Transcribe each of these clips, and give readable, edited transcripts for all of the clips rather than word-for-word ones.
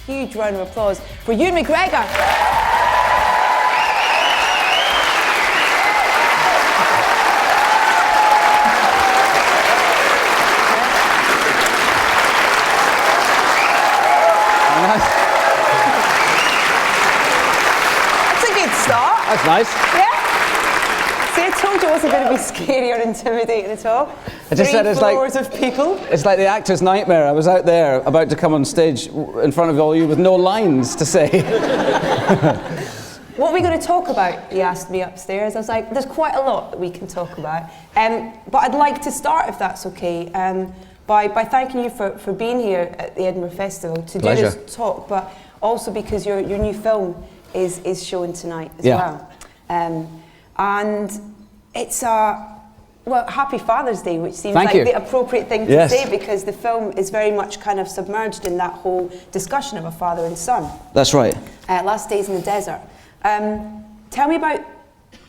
huge round of applause for Ewan McGregor. That's a good start. That's nice. Yeah? See, I told you it wasn't going to be scary or intimidating at all. I just said it's like floors of people. It's like the actor's nightmare. I was out there about to come on stage in front of all you with no lines to say. What are we going to talk about? He asked me upstairs. I was like, there's quite a lot that we can talk about. But I'd like to start, if that's okay, by thanking you for being here at the Edinburgh Festival to do this talk, but also because your new film is showing tonight as well. And it's well, happy Father's Day, which seems like the appropriate thing to say, because the film is very much kind of submerged in that whole discussion of a father and son. That's right. Last Days in the Desert. Tell me about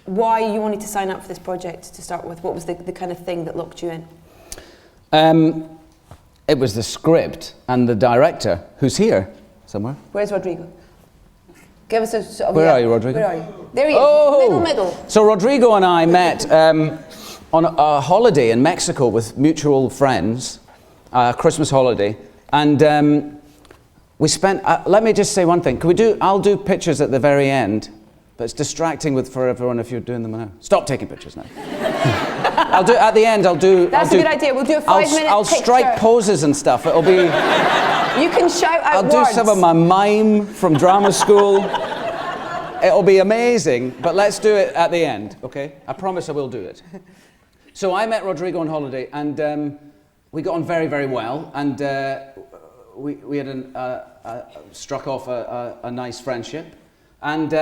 why you wanted to sign up for this project to start with. What was the kind of thing that locked you in? It was the script and the director, who's here somewhere. Where's Rodrigo? Give us a sort of... Where are you, Rodrigo? Where are you? There he is. Oh! Middle. So Rodrigo and I met on a holiday in Mexico with mutual friends, a Christmas holiday, and we spent. Let me just say one thing. I'll do pictures at the very end, but it's distracting for everyone if you're doing them now. Stop taking pictures now. I'll do at the end. That's a good idea. We'll do a 5-minute picture. I'll strike poses and stuff. It'll be. You can shout out words. I'll do some of my mime from drama school. It'll be amazing, but let's do it at the end, okay? I promise I will do it. So I met Rodrigo on holiday, and we got on very, very well, and we had struck off a nice friendship, and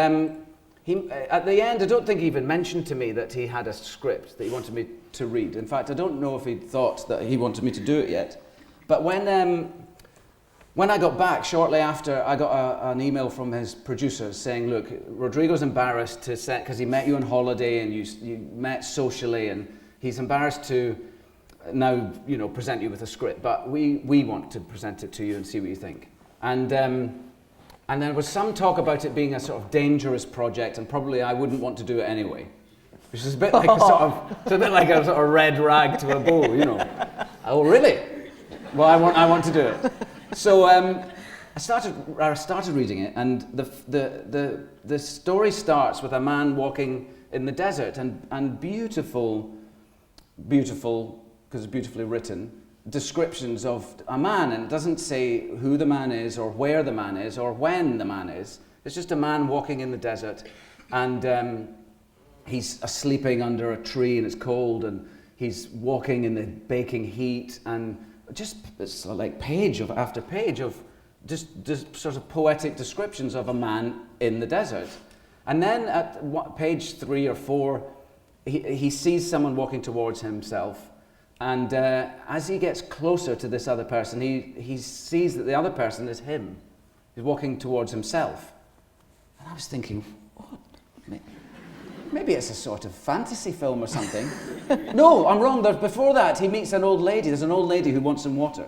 he at the end, I don't think he even mentioned to me that he had a script that he wanted me to read. In fact, I don't know if he thought that he wanted me to do it yet. But when I got back, shortly after, I got an email from his producers saying, look, Rodrigo's embarrassed to send, because he met you on holiday and you met socially, and he's embarrassed to now, present you with a script, but we want to present it to you and see what you think. And there was some talk about it being a sort of dangerous project, and probably I wouldn't want to do it anyway, which is a bit like a sort of red rag to a bull, Oh, really? Well, I want to do it. So I started reading it, and the story starts with a man walking in the desert, and beautiful, because it's beautifully written, descriptions of a man, and it doesn't say who the man is or where the man is or when the man is. It's just a man walking in the desert, and he's sleeping under a tree and it's cold, and he's walking in the baking heat, and it's like page after page of just sort of poetic descriptions of a man in the desert. And then at page 3 or 4, he sees someone walking towards himself, and as he gets closer to this other person, he sees that the other person is him. He's walking towards himself. And I was thinking, what? Maybe it's a sort of fantasy film or something. No, I'm wrong. Before that, he meets an old lady. There's an old lady who wants some water,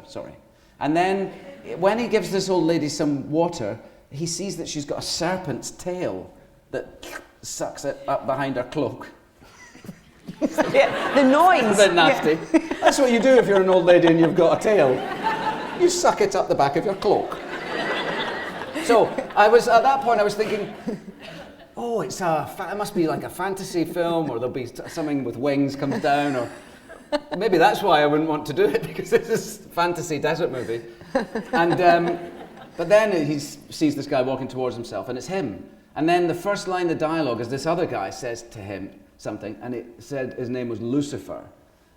And then when he gives this old lady some water, he sees that she's got a serpent's tail that sucks it up behind her cloak. Yeah, the noise. A bit nasty. Yeah. That's what you do if you're an old lady and you've got a tail. You suck it up the back of your cloak. So at that point I was thinking, oh, it must be like a fantasy film, or there'll be something with wings comes down, or maybe that's why I wouldn't want to do it, because it's this fantasy desert movie. And but then he sees this guy walking towards himself, and it's him. And then the first line of dialogue is this other guy says to him something, and it said his name was Lucifer.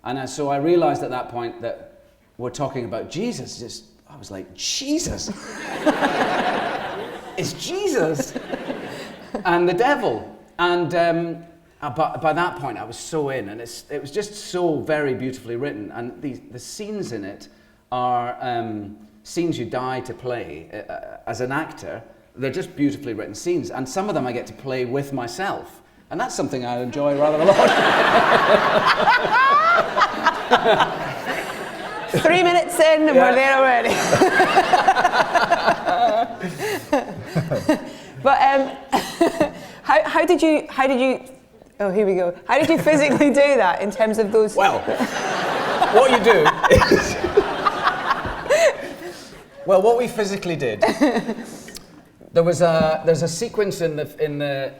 And so I realized at that point that we're talking about Jesus. I was like, Jesus? It's Jesus? And the devil. And by that point I was so in, and it was just so very beautifully written, and the scenes in it are scenes you die to play as an actor. They're just beautifully written scenes, and some of them I get to play with myself, and that's something I enjoy rather a lot. 3 minutes in and we're there already. But how did you? Oh, here we go. How did you physically do that in terms of those? Well, what you do is, well, what we physically did. There's a sequence in the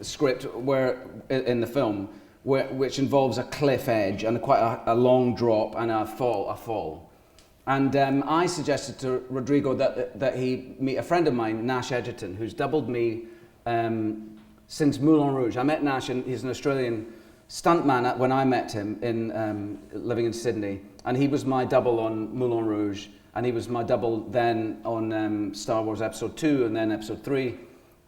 script in the film which involves a cliff edge and quite a long drop and a fall. And I suggested to Rodrigo that he meet a friend of mine, Nash Edgerton, who's doubled me since Moulin Rouge. I met Nash, and he's an Australian stuntman when I met him living in Sydney, and he was my double on Moulin Rouge, and he was my double then on Star Wars Episode 2 and then Episode 3.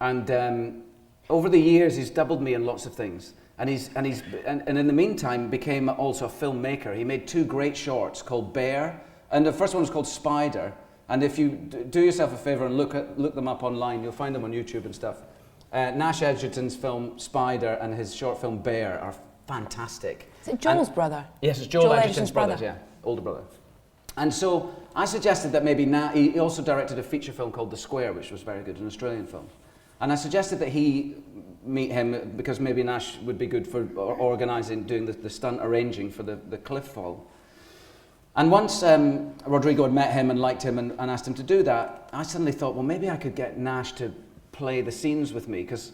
And over the years, he's doubled me in lots of things. And in the meantime became also a filmmaker. He made 2 great shorts called Bear, and the first one was called Spider. And if you do yourself a favor and look them up online, you'll find them on YouTube and stuff. Nash Edgerton's film Spider and his short film Bear are fantastic. Is it Joel's brother? Yes, it's Joel Edgerton's brother. Yeah, older brother. And so I suggested that maybe he also directed a feature film called The Square, which was very good, an Australian film. And I suggested that he meet him because maybe Nash would be good for organising, doing the stunt arranging for the cliff fall. And once Rodrigo had met him and liked him and asked him to do that, I suddenly thought, well, maybe I could get Nash to play the scenes with me, because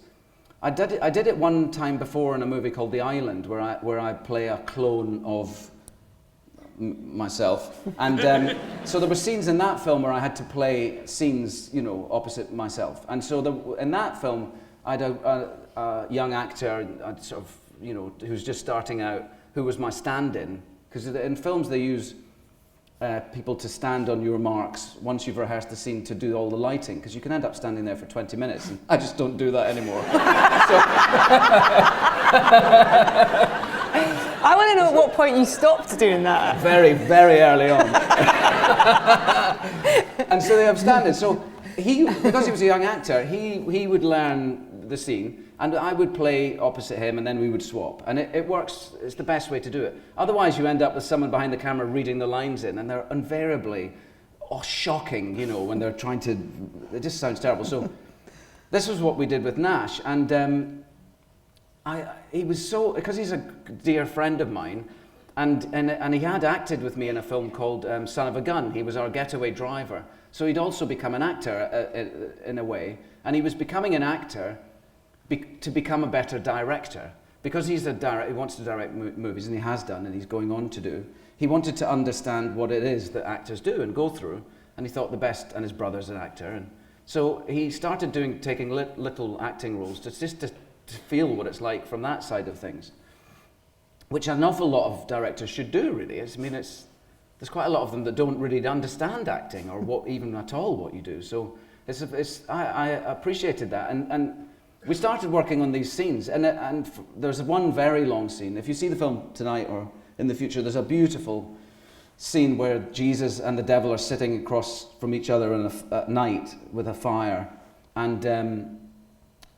I did it one time before in a movie called The Island, where I play a clone of myself, and so there were scenes in that film where I had to play scenes, opposite myself. And so in that film, I had a young actor, sort of, who's just starting out, who was my stand-in, because in films they use people to stand on your marks once you've rehearsed the scene to do all the lighting, because you can end up standing there for 20 minutes, and I just don't do that anymore. I want to know at what point you stopped doing that. Very, very early on. And so they have standards. So because he was a young actor, he would learn the scene, and I would play opposite him, and then we would swap. And it works, it's the best way to do it. Otherwise, you end up with someone behind the camera reading the lines in, and they're invariably shocking, when they're trying to, it just sounds terrible. So this was what we did with Nash, and he was so, because he's a dear friend of mine, and he had acted with me in a film called Son of a Gun. He was our getaway driver. So he'd also become an actor in a way, and he was becoming an actor to become a better director, because he wants to direct movies, and he has done, and he's going on to do. He wanted to understand what it is that actors do and go through, and he thought the best, and his brother's an actor, and so he started taking little acting roles to feel what it's like from that side of things, which an awful lot of directors should do, really. There's quite a lot of them that don't really understand acting, or even at all what you do. So I appreciated that, and we started working on these scenes, and there's one very long scene. If you see the film tonight or in the future, there's a beautiful scene where Jesus and the devil are sitting across from each other at night with a fire, and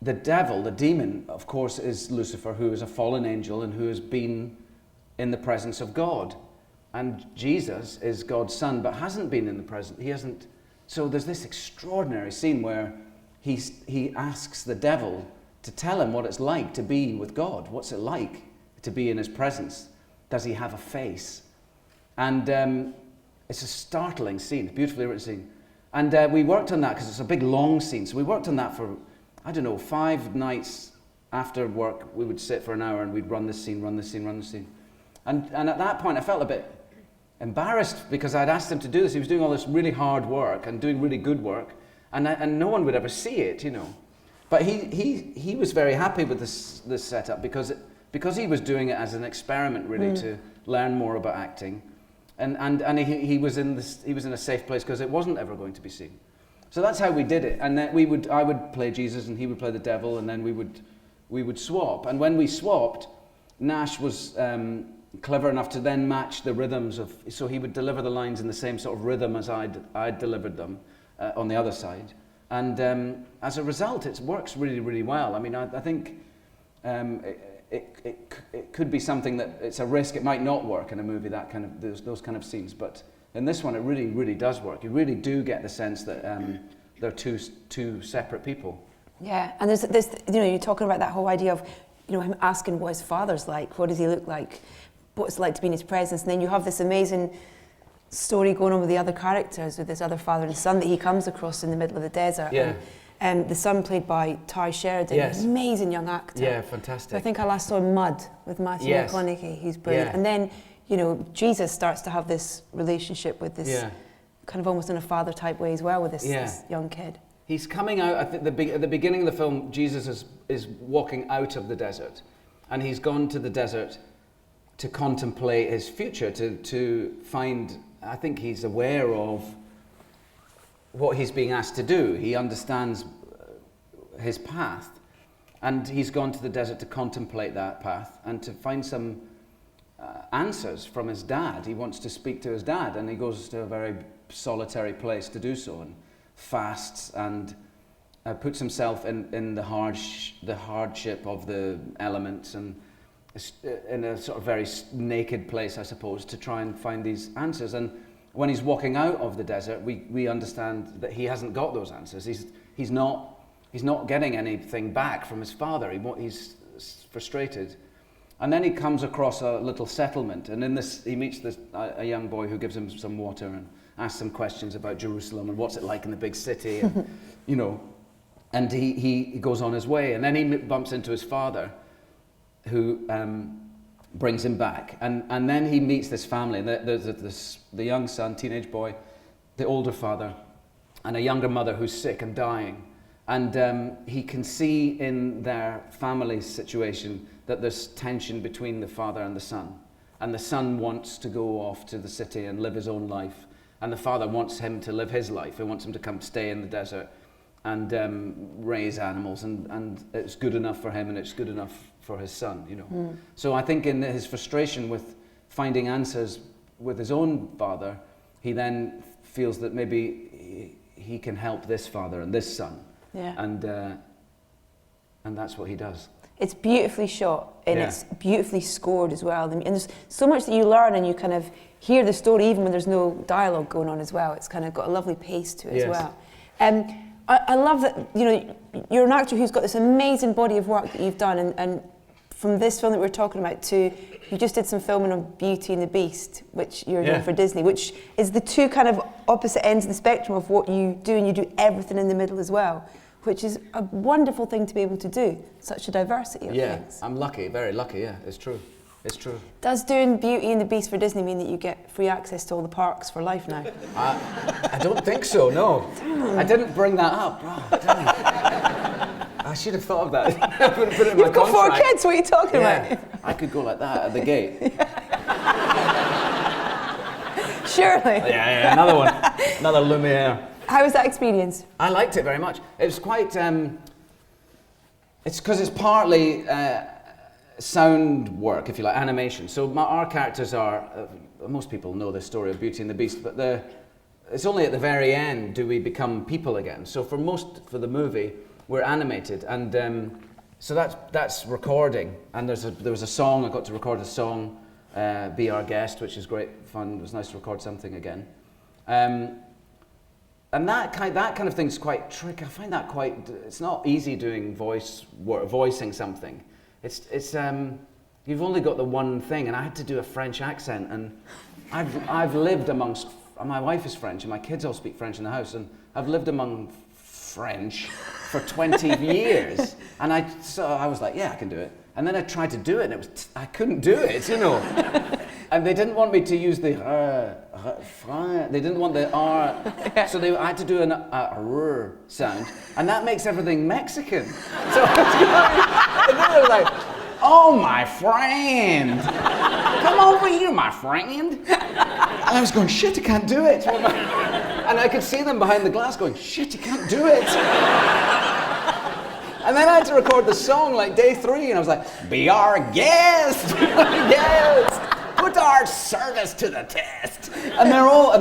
the devil, the demon, of course, is Lucifer, who is a fallen angel and who has been in the presence of God. And Jesus is God's son, but hasn't been in the presence. He hasn't. So there's this extraordinary scene where he asks the devil to tell him what it's like to be with God. What's it like to be in his presence? Does he have a face? And it's a startling scene, beautifully written scene. And we worked on that because it's a big, long scene. So we worked on that for, 5 nights after work. We would sit for an hour and we'd run this scene. And at that point, I felt a bit embarrassed because I'd asked him to do this. He was doing all this really hard work and doing really good work, and no one would ever see it, But he was very happy with this setup because he was doing it as an experiment, really, to learn more about acting, and he was in a safe place because it wasn't ever going to be seen. So that's how we did it. And then I would play Jesus and he would play the devil, and then we would swap. And when we swapped, Nash was clever enough to then match the rhythms so he would deliver the lines in the same sort of rhythm as I'd delivered them on the other side. And as a result, it works really, really well. I mean, I think it could be something that it's a risk. It might not work in a movie, those kind of scenes. But in this one, it really, really does work. You really do get the sense that they're two separate people. Yeah, and there's this, you're talking about that whole idea of, him asking what his father's like, what does he look like, what it's like to be in his presence, and then you have this amazing story going on with the other characters, with this other father and son that he comes across in the middle of the desert. Yeah. And the son played by Ty Sheridan, Yes. an amazing young actor. Yeah, fantastic. I think I last saw Mud with Matthew McConaughey, who's brilliant. Yeah. And then, Jesus starts to have this relationship with this kind of almost in a father type way as well with this young kid. He's coming out, at the beginning of the film, Jesus is walking out of the desert. And he's gone to the desert to contemplate his future, to find, I think he's aware of what he's being asked to do. He understands his path. And he's gone to the desert to contemplate that path and to find some answers from his dad. He wants to speak to his dad, and he goes to a very solitary place to do so, and fasts and puts himself in the hardship of the elements, and in a sort of very naked place, I suppose, to try and find these answers. And when he's walking out of the desert, we understand that he hasn't got those answers. He's not getting anything back from his father. He's frustrated. And then he comes across a little settlement, and in this he meets a young boy who gives him some water and asks some questions about Jerusalem and what's it like in the big city, and and he goes on his way, and then he bumps into his father, who brings him back, and then he meets this family. There's the young son, teenage boy, the older father, and a younger mother who's sick and dying, and he can see in their family situation that there's tension between the father and the son wants to go off to the city and live his own life, and the father wants him to live his life. He wants him to come stay in the desert and raise animals, and it's good enough for him and it's good enough for his son, So I think in his frustration with finding answers with his own father, he then feels that maybe he can help this father and this son, and that's what he does. It's beautifully shot, and it's beautifully scored as well. And there's so much that you learn, and you kind of hear the story even when there's no dialogue going on as well. It's kind of got a lovely pace to it as well. I love that, you're an actor who's got this amazing body of work that you've done, and from this film that we're talking about to, you just did some filming on Beauty and the Beast, which you're doing for Disney, which is the two kind of opposite ends of the spectrum of what you do, and you do everything in the middle as well, which is a wonderful thing to be able to do, such a diversity of things. I'm lucky, very lucky, it's true. It's true. Does doing Beauty and the Beast for Disney mean that you get free access to all the parks for life now? I don't think so, no. I didn't bring that up. Oh, damn it. I should have thought of that. Put it in my You've got contract. 4 kids, what are you talking about? I could go like that at the gate. Surely. Yeah, another one. Another Lumiere. How was that experience? I liked it very much. It was quite, it's because it's partly sound work, if you like, animation. So our characters are, most people know the story of Beauty and the Beast, but it's only at the very end do we become people again. So for the movie, we're animated, and so that's recording. And there was a song, I got to record a song, Be Our Guest, which is great fun. It was nice to record something again. And that kind of thing's quite tricky. I find that it's not easy doing voicing something. It's you've only got the one thing, and I had to do a French accent, and I've lived amongst, my wife is French, and my kids all speak French in the house, and I've lived among French for 20 years, and I was like, yeah, I can do it. And then I tried to do it, and I couldn't do it, And they didn't want me to use the they didn't want the R, so I had to do a R sound, and that makes everything Mexican. So and then they were like, oh, my friend, come over here, my friend. And I was going, shit, I can't do it. And I could see them behind the glass going, shit, you can't do it. And then I had to record the song like day 3, and I was like, be our guest, yes. Put our service to the test. And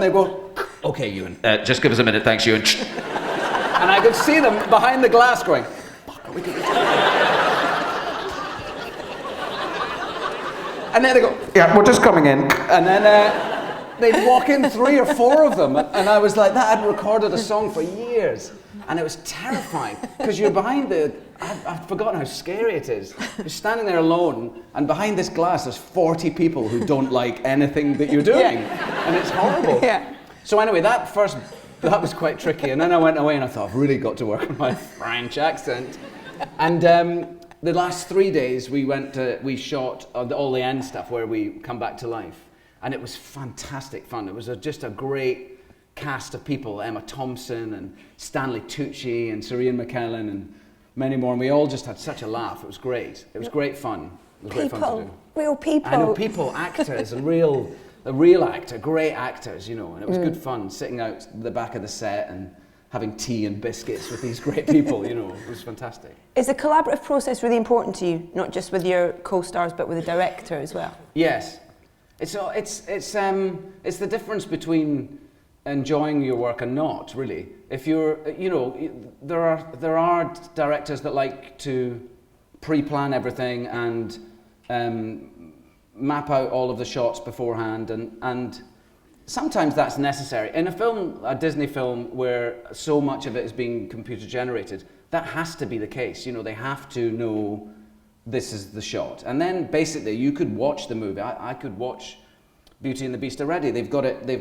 they go, okay, Ewan, just give us a minute, thanks, Ewan. And I could see them behind the glass going, fuck, are we going to do it? And then they go, yeah, we're just coming in. And then they'd walk in 3 or 4 of them, and I was like, that. I'd recorded a song for years, and it was terrifying because you're behind I've forgotten how scary it is. You're standing there alone, and behind this glass, there's 40 people who don't like anything that you're doing, and it's horrible. Yeah. So anyway, that was quite tricky, and then I went away and I thought, I've really got to work on my French accent. And the last 3 days we shot all the end stuff where we come back to life, and it was fantastic fun. It was just a great cast of people, Emma Thompson and Stanley Tucci and Serene McKellen and many more, and we all just had such a laugh. It was great. It was great fun. It was great fun to do. Real people. I know, people, actors, and a real actor, great actors, you know, and it was good fun sitting out the back of the set and having tea and biscuits with these great people, you know. It was fantastic. Is the collaborative process really important to you, not just with your co-stars, but with the director as well? Yes. It's the difference between enjoying your work and not, really. If you're, you know, there are directors that like to pre-plan everything and map out all of the shots beforehand, and sometimes that's necessary. In a Disney film where so much of it is being computer generated, that has to be the case. You know, they have to know this is the shot. And then basically you could watch the movie. I could watch Beauty and the Beast already. They've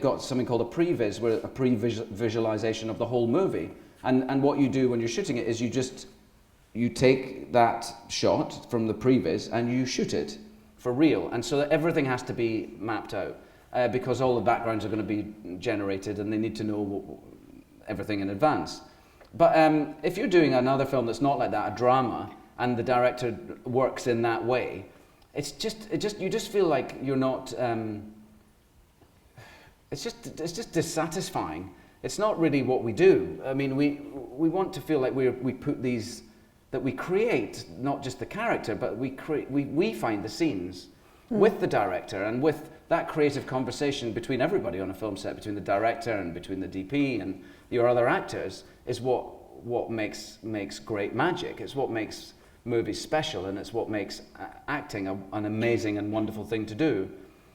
got something called a previs, where a pre-visualization of the whole movie. And what you do when you're shooting it is you take that shot from the previs and you shoot it for real. And so that everything has to be mapped out because all the backgrounds are going to be generated and they need to know everything in advance. But if you're doing another film that's not like that, a drama, and the director works in that way, you just feel like you're not. It's just dissatisfying. It's not really what we do. I mean, we want to feel like we put these, that we create not just the character, but we find the scenes with the director, and with that creative conversation between everybody on a film set, between the director and between the DP and your other actors, is what makes great magic. It's what makes movies special, and it's what makes acting an amazing and wonderful thing to do.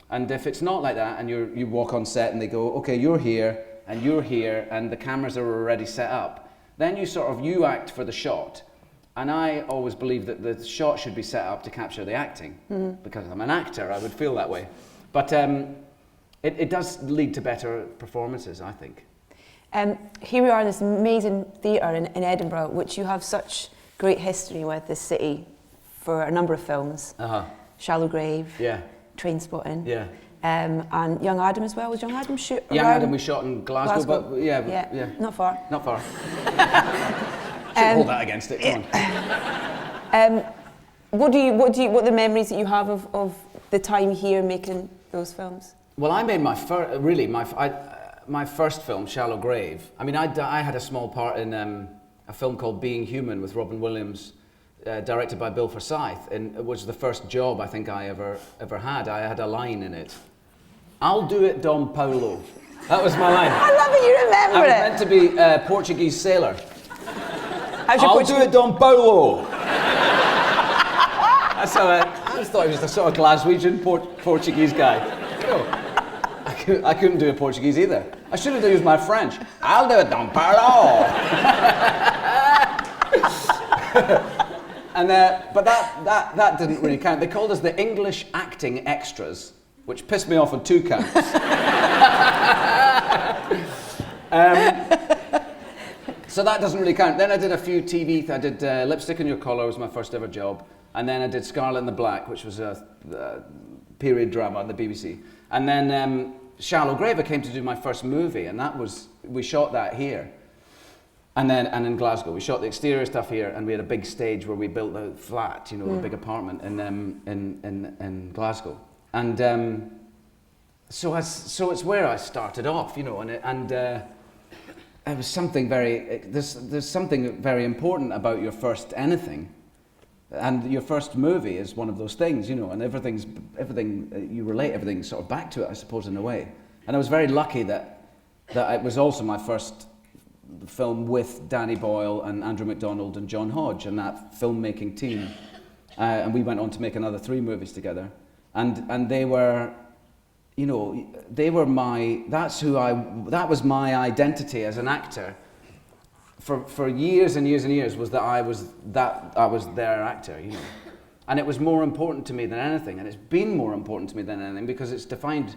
And if it's not like that, and you walk on set and they go, okay, you're here and the cameras are already set up, then you act for the shot. And I always believe that the shot should be set up to capture the acting. Because I'm an actor, I would feel that way. But it does lead to better performances, I think. Here we are in this amazing theatre in Edinburgh, which you have such great history with, this city, for a number of films. Shallow Grave. Yeah. Trainspotting. Yeah. And Young Adam as well. Was Young Adam shoot around? Young Adam we shot in Glasgow. But yeah. Not far. Not far. Should hold that against it. Come on. What are the memories that you have of the time here making those films? Well, I made my first film, Shallow Grave. I mean, I had a small part in a film called Being Human with Robin Williams, directed by Bill Forsyth, and it was the first job I think I ever had. I had a line in it. "I'll do it, Dom Paulo." That was my line. I love it, you remember it. I was meant to be a Portuguese sailor. I'll do it, Dom Paulo. That's how I just thought he was the sort of Glaswegian Portuguese guy. You know, I couldn't do a Portuguese either. I should have used my French. "I'll do it, Dom Paulo." And but that didn't really count. They called us the English acting extras, which pissed me off on 2 counts. So that doesn't really count. Then I did a few TV. I did Lipstick on Your Collar was my first ever job, and then I did Scarlet and the Black, which was a period drama on the BBC. And then Shallow Grave, I came to do my first movie, and we shot that here. And in Glasgow, we shot the exterior stuff here, and we had a big stage where we built a flat, you know, a big apartment in Glasgow. And so it's where I started off, you know, and it was something there's something very important about your first anything, and your first movie is one of those things, you know, and everything you relate everything sort of back to it, I suppose, in a way. And I was very lucky that it was also my first film with Danny Boyle and Andrew MacDonald and John Hodge and that filmmaking team, and we went on to make another 3 movies together, and they were, you know, they were that was my identity as an actor. For years and years and years was that I was their actor, you know. And it was more important to me than anything, and it's been more important to me than anything because it's defined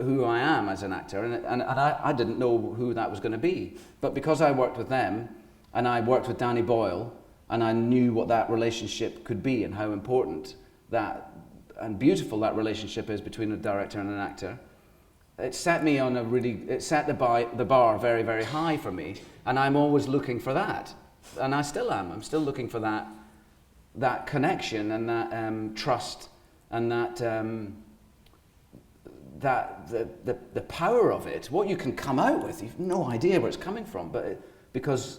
who I am as an actor, and I didn't know who that was going to be. But because I worked with them, and I worked with Danny Boyle, and I knew what that relationship could be and how important that and beautiful that relationship is between a director and an actor, it set me on it set the bar very, very high for me, and I'm always looking for that, and I still am. I'm still looking for that connection and that trust and the power of it, what you can come out with. You've no idea where it's coming from, but because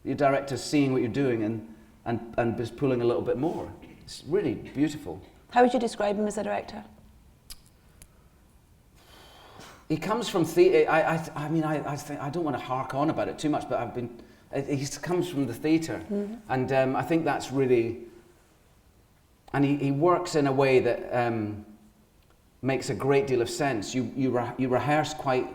your director's seeing what you're doing and just pulling a little bit more. It's really beautiful. How would you describe him as a director? He comes from theatre. I mean, I think I don't want to hark on about it too much, but he comes from the theatre, and I think that's really. And he works in a way that makes a great deal of sense. You rehearse quite.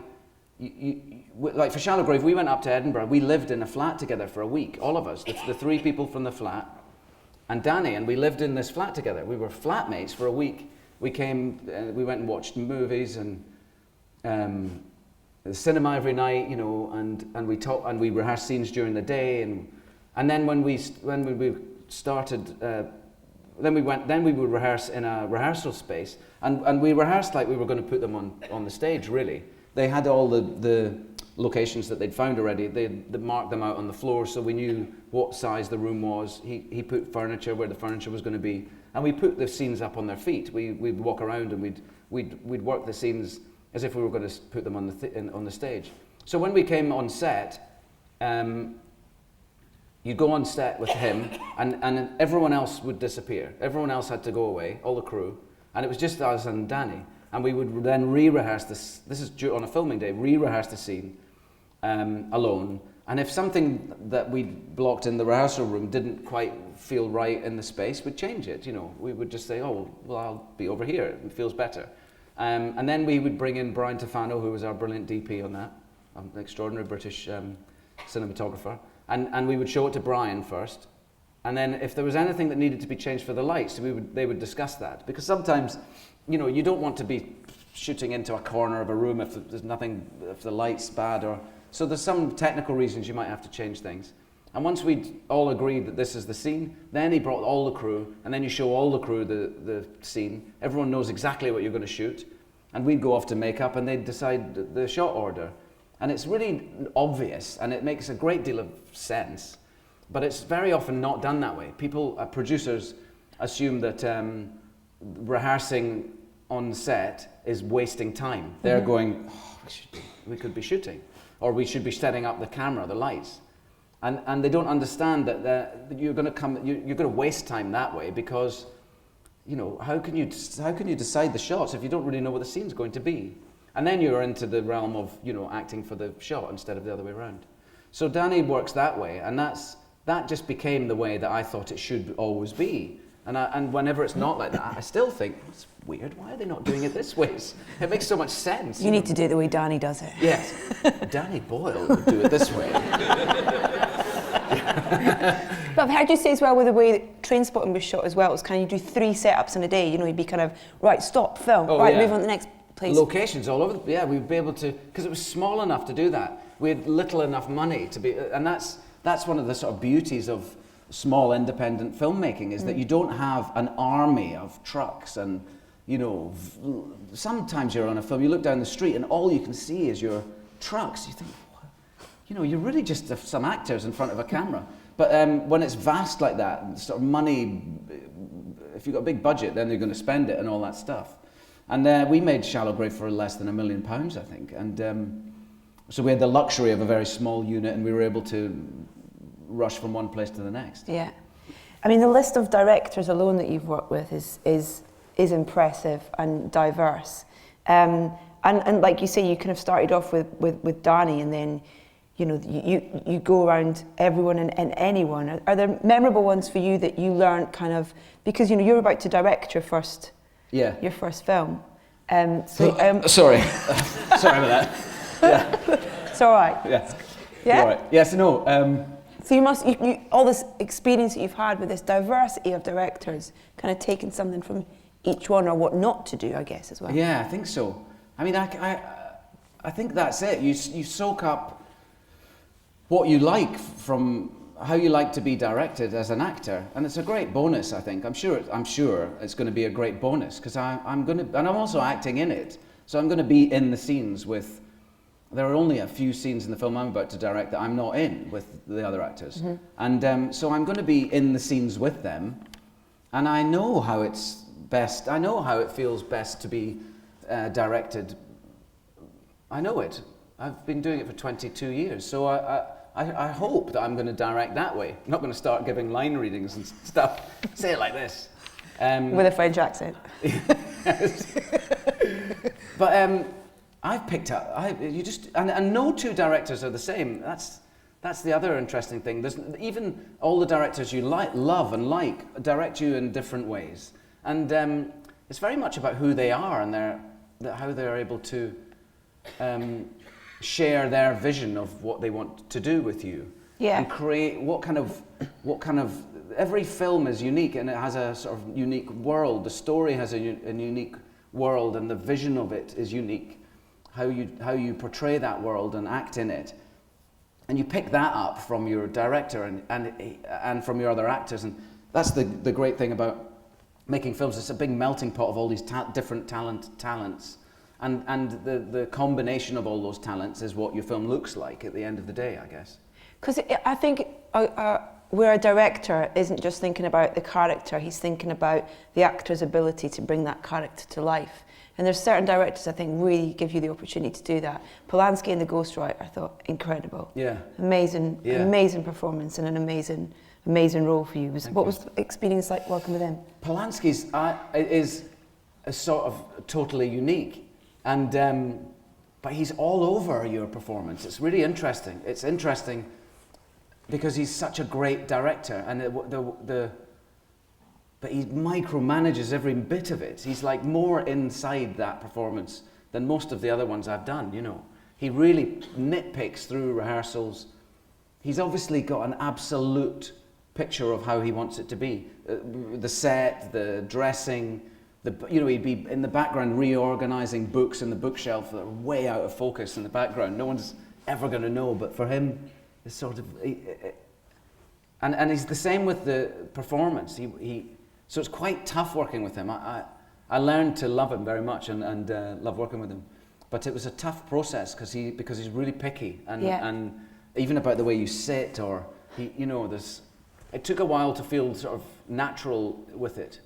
Like for Shallowgrave, we went up to Edinburgh. We lived in a flat together for a week, all of us, the three people from the flat, and Danny, and we lived in this flat together. We were flatmates for a week. We went and watched movies and the cinema every night, you know, and we talked and we rehearsed scenes during the day, and then when we started, then we would rehearse in a rehearsal space, and we rehearsed like we were going to put them on the stage. Really, they had all the locations that they'd found already. They marked them out on the floor, so we knew what size the room was. He put furniture where the furniture was going to be, and we put the scenes up on their feet. We'd walk around and we'd work the scenes as if we were going to put them on the stage. So when we came on set, you'd go on set with him, and everyone else would disappear. Everyone else had to go away, all the crew, and it was just us and Danny. And we would then re-rehearse this is on a filming day, re-rehearse the scene alone. And if something that we'd blocked in the rehearsal room didn't quite feel right in the space, we'd change it, you know. We would just say, oh, well, I'll be over here, it feels better. And then we would bring in Brian Tofano, who was our brilliant DP on that, an extraordinary British cinematographer. And we would show it to Brian first. And then if there was anything that needed to be changed for the lights, they would discuss that. Because sometimes, you know, you don't want to be shooting into a corner of a room if the light's bad, so there's some technical reasons you might have to change things. And once we'd all agreed that this is the scene, then he brought all the crew, and then you show all the crew the scene. Everyone knows exactly what you're going to shoot, and we'd go off to makeup, and they'd decide the shot order. And it's really obvious, and it makes a great deal of sense, but it's very often not done that way. Producers assume that rehearsing on set is wasting time. They're going, we could be shooting, or we should be setting up the camera, the lights. And they don't understand that you're going to waste time that way, because, you know, how can you decide the shots if you don't really know what the scene's going to be? And then you're into the realm of, you know, acting for the shot instead of the other way around. So Danny works that way, and that just became the way that I thought it should always be. And whenever it's not like that, I still think, it's weird, why are they not doing it this way? It makes so much sense. You need to do it the way Danny does it. Yes, Danny Boyle would do it this way. But I've heard you say as well, with the way that Trainspotting was shot as well, it was kind of you do 3 setups in a day. You know, you'd be kind of, right, stop, film, move on to the next place. Locations all over, we'd be able to, because it was small enough to do that. We had little enough money to be, and that's one of the sort of beauties of small independent filmmaking, is that you don't have an army of trucks and, you know, sometimes you're on a film, you look down the street and all you can see is your trucks. You think, what? You know, you're really just some actors in front of a camera. But when it's vast like that, sort of money, if you've got a big budget, then you're going to spend it and all that stuff. And we made Shallowgrave for less than £1 million, I think. And so we had the luxury of a very small unit, and we were able to rush from one place to the next. Yeah. I mean, the list of directors alone that you've worked with is impressive and diverse. And like you say, you kind of started off with Danny, and then, you know, you go around everyone and anyone. Are there memorable ones for you that you learned kind of, because, you know, you're about to direct your first film? Sorry. Sorry about that. Yeah. It's all right. Yeah. Yeah? All right. Yes, no. So you all this experience that you've had with this diversity of directors, kind of taking something from each one or what not to do, I guess, as well. Yeah, I think so. I mean, I think that's it. You soak up what you like from how you like to be directed as an actor, and it's a great bonus. I think. I'm sure it's going to be a great bonus because I'm going to, and I'm also acting in it, so I'm going to be in the scenes with. There are only a few scenes in the film I'm about to direct that I'm not in with the other actors, and so I'm going to be in the scenes with them, and I know how it's best. I know how it feels best to be directed. I know it. I've been doing it for 22 years, so I hope that I'm going to direct that way. I'm not going to start giving line readings and stuff. Say it like this. With a French accent. But I've picked up. And no two directors are the same. That's the other interesting thing. There's even all the directors you love and like direct you in different ways, and it's very much about who they are and how they're able to share their vision of what they want to do with you. Yeah. And create what kind of. Every film is unique and it has a sort of unique world. The story has a unique world, and the vision of it is unique. How you portray that world and act in it, and you pick that up from your director and from your other actors, and that's the great thing about making films. It's a big melting pot of all these different talents, and the combination of all those talents is what your film looks like at the end of the day, I guess. Because I think where a director isn't just thinking about the character, he's thinking about the actor's ability to bring that character to life. And there's certain directors I think really give you the opportunity to do that. Polanski in The Ghostwriter, I thought, incredible. Yeah. Amazing performance and an amazing role for you. What was the experience like working with him? Polanski's is a sort of totally unique, and but he's all over your performance. It's really interesting. It's interesting because he's such a great director, and but he micromanages every bit of it. He's like more inside that performance than most of the other ones I've done, you know. He really nitpicks through rehearsals. He's obviously got an absolute picture of how he wants it to be. The set, the dressing, he'd be in the background reorganizing books in the bookshelf that are way out of focus in the background. No one's ever going to know, but for him, it's sort of... And he's the same with the performance. So it's quite tough working with him. I learned to love him very much and love working with him. But it was a tough process because he's really picky and even about the way you sit or it took a while to feel sort of natural with it,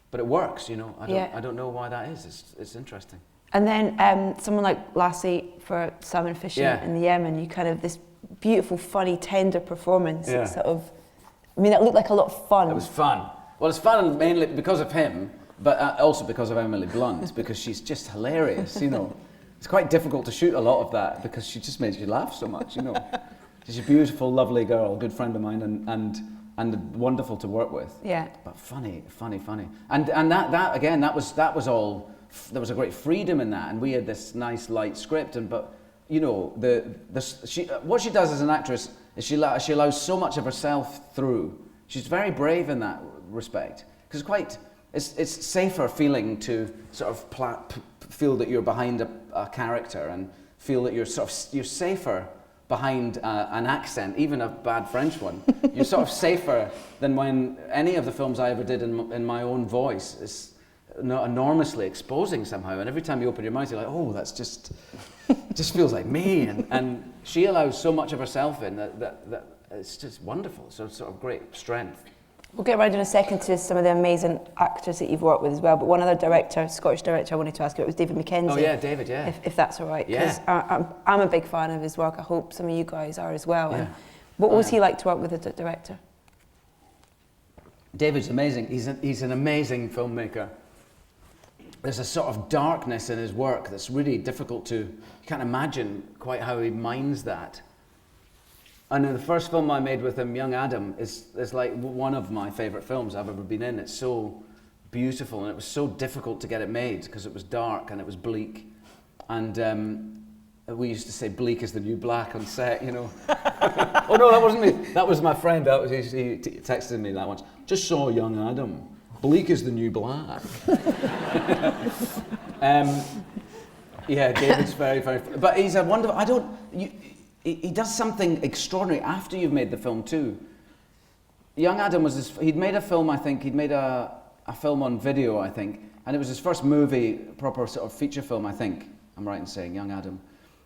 but it works. I don't know why that is. It's interesting. And then someone like Lassie for Salmon Fishing in the Yemen, you kind of this beautiful, funny, tender performance. Yeah. It it looked like a lot of fun. It was fun. Well, it's fun mainly because of him, but also because of Emily Blunt, because she's just hilarious, It's quite difficult to shoot a lot of that because she just makes you laugh so much, She's a beautiful, lovely girl, a good friend of mine, and wonderful to work with. Yeah. But funny. And that again, that was all, there was a great freedom in that, and we had this nice, light script, but what she does as an actress is she allows so much of herself through. She's very brave in that respect because it's safer feeling to sort of feel that you're behind a character and feel that you're safer behind an accent, even a bad French one. You're sort of safer than when any of the films I ever did in my own voice is enormously exposing somehow. And every time you open your mouth, you're like, oh, that's just feels like me. And she allows so much of herself in that it's just wonderful. So it's sort of great strength. We'll get around in a second to some of the amazing actors that you've worked with as well, but one other director, Scottish director I wanted to ask you about was David Mckenzie. Oh yeah, David, yeah. If that's all right, because I'm a big fan of his work. I hope some of you guys are as well. Yeah. And what was he like to work with as a director? David's amazing. He's an amazing filmmaker. There's a sort of darkness in his work that's really difficult you can't imagine quite how he minds that. And in the first film I made with him, Young Adam, is like one of my favourite films I've ever been in. It's so beautiful, and it was so difficult to get it made because it was dark and it was bleak. And we used to say bleak is the new black on set, you know. Oh no, that wasn't me. That was my friend. He texted me that once. Just saw young Adam. Bleak is the new black. Yeah, David's very, but he's a wonderful. He does something extraordinary after you've made the film too. Young Adam he'd made a film, I think. He'd made a film on video, I think, and it was his first movie, proper sort of feature film, I think. I'm right in saying Young Adam,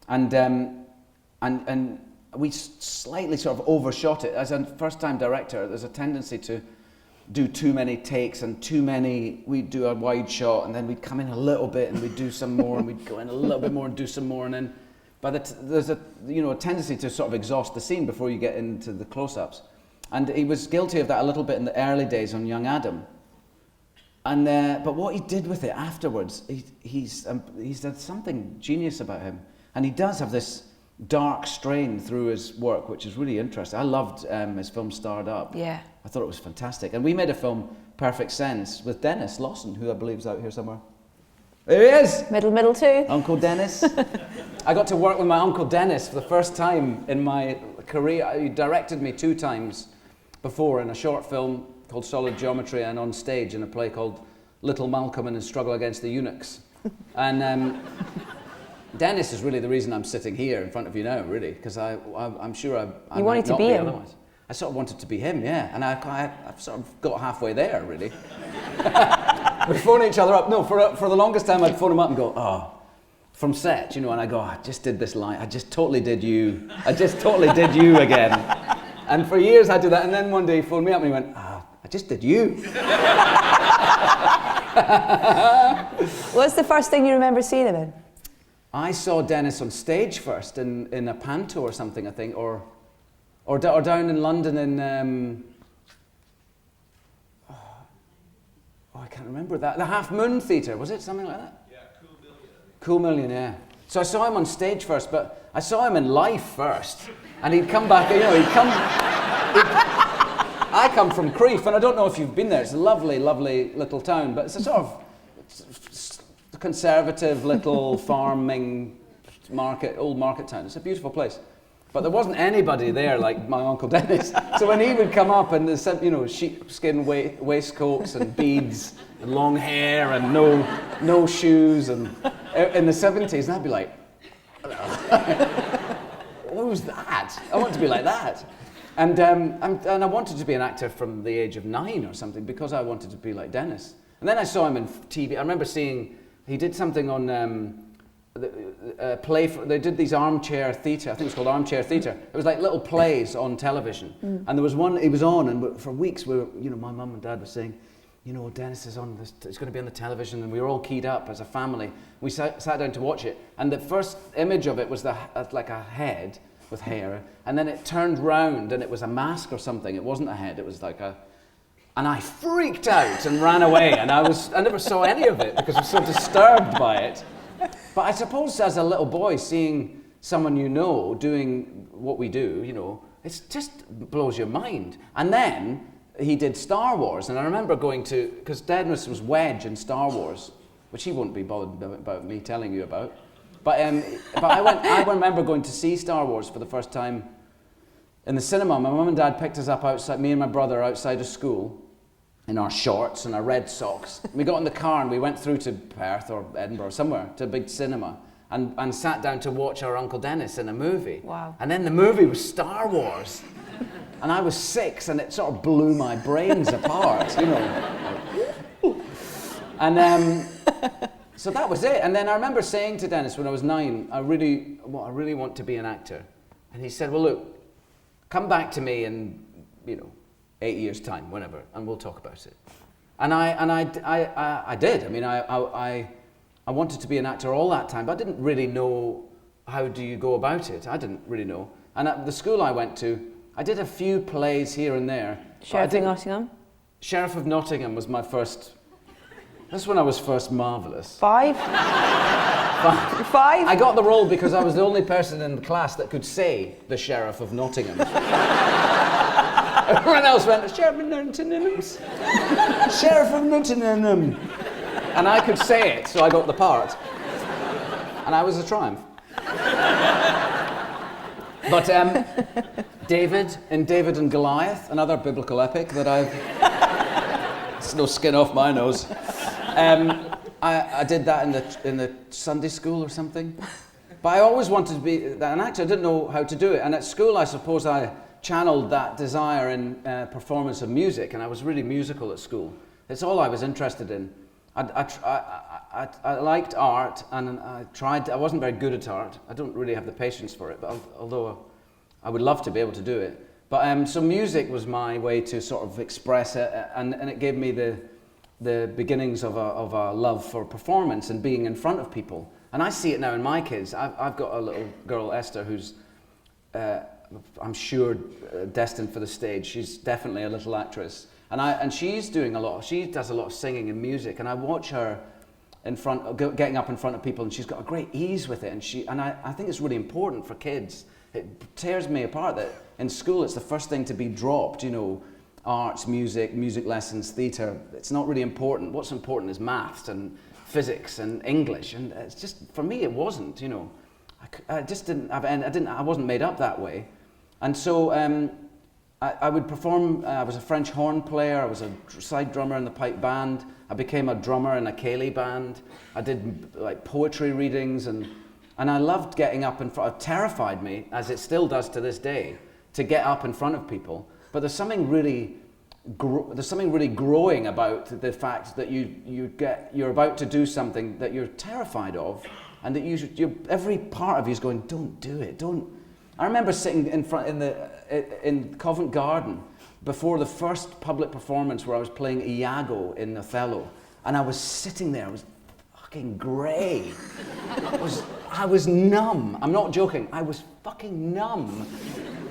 and we slightly sort of overshot it. As a first-time director, there's a tendency to do too many takes and we'd do a wide shot and then we'd come in a little bit and we'd do some more and we'd go in a little bit more and do some more, and then there's a tendency to sort of exhaust the scene before you get into the close-ups. And he was guilty of that a little bit in the early days on Young Adam. And but what he did with it afterwards, he's had something genius about him, and he does have this dark strain through his work, which is really interesting. I loved his film Starred Up. Yeah. I thought it was fantastic. And we made a film, Perfect Sense, with Dennis Lawson, who I believe is out here somewhere. There he is! Middle too. Uncle Dennis. I got to work with my Uncle Dennis for the first time in my career. He directed me 2 times before in a short film called Solid Geometry and on stage in a play called Little Malcolm and His Struggle Against the Eunuchs. And Dennis is really the reason I'm sitting here in front of you now, really, because I'm sure I you might wanted to not be him. Otherwise. I sort of wanted to be him, yeah, and I've sort of got halfway there, really. We phone each other up. No, for the longest time I'd phone him up and go, oh, from set, and I go, I just did this line, I just totally did you again. And for years I did that, and then one day he phoned me up and he went, I just did you. What's the first thing you remember seeing him in? I saw Dennis on stage first in a panto or something, I think, or down in London in I can't remember that. The Half Moon Theatre, was it something like that? Yeah, Cool Million. Cool Million, yeah. So I saw him on stage first, but I saw him in life first, and he'd come back. I come from Crieff, and I don't know if you've been there. It's a lovely, lovely little town, but it's a sort of conservative little farming old market town. It's a beautiful place. But there wasn't anybody there like my Uncle Dennis. So when he would come up and sheepskin waistcoats and beads and long hair and no shoes and in the 70s, and I'd be like, who's that? I want to be like that. And I wanted to be an actor from the age of 9 or something because I wanted to be like Dennis. And then I saw him in TV. I remember seeing he did something on they did these armchair theatre. I think it was called Armchair Theatre. It was like little plays on television. And there was one he was on, and for weeks my mum and dad were saying, Dennis is on this. It's going to be on the television, and we were all keyed up as a family. We sat down to watch it, and the first image of it was like a head with hair, and then it turned round, and it was a mask or something. It wasn't a head. It was like a. And I freaked out and ran away, and I never saw any of it because I was so disturbed by it. But I suppose as a little boy, seeing someone doing what we do, it just blows your mind. And then he did Star Wars, and I remember going to, because Dennis was Wedge in Star Wars, which he wouldn't be bothered about me telling you about. But I remember going to see Star Wars for the first time in the cinema. My mum and dad picked us up outside, me and my brother outside of school, in our shorts and our red socks. We got in the car and we went through to Perth or Edinburgh or somewhere to a big cinema and sat down to watch our Uncle Dennis in a movie. Wow. And then the movie was Star Wars. And I was 6 and it sort of blew my brains apart, And so that was it. And then I remember saying to Dennis when I was 9, I really want to be an actor. And he said, well, look, come back to me in, 8 years' time, whenever, and we'll talk about it. And I did. I mean, I wanted to be an actor all that time, but I didn't really know how do you go about it. I didn't really know. And at the school I went to, I did a few plays here and there. Sheriff of Nottingham? Sheriff of Nottingham was my first. That's when I was first marvellous. 5? 5? I got the role because I was the only person in the class that could say the Sheriff of Nottingham. Everyone else went, Sheriff of Nottingham. Sheriff of Nottingham. And I could say it, so I got the part. And I was a triumph. But David and Goliath, another biblical epic that it's no skin off my nose. I did that in the Sunday school or something. But I always wanted to be an actor. I didn't know how to do it. And at school, I suppose I channeled that desire in performance of music, and I was really musical at school. It's all I was interested in. I liked art, and I wasn't very good at art. I don't really have the patience for it, but although I would love to be able to do it. But so music was my way to sort of express it, and it gave me the beginnings of a love for performance and being in front of people. And I see it now in my kids. I've got a little girl, Esther, who's, I'm sure, destined for the stage. She's definitely a little actress. And she's doing she does a lot of singing and music. And I watch her getting up in front of people, and she's got a great ease with it. And I think it's really important for kids. It tears me apart that in school it's the first thing to be dropped, arts, music lessons, theatre. It's not really important. What's important is maths and physics and English, and it's just, for me, it wasn't, I just didn't have, I wasn't made up that way. And so I would perform. I was a French horn player. I was a side drummer in the pipe band. I became a drummer in a ceilidh band. I did like poetry readings, and I loved getting up in front. It terrified me, as it still does to this day, to get up in front of people. But there's something really growing about the fact that you're about to do something that you're terrified of, and that every part of you is going, don't do it, don't. I remember sitting in front in Covent Garden before the first public performance where I was playing Iago in Othello, and I was sitting there. I was fucking grey. I was numb. I'm not joking. I was fucking numb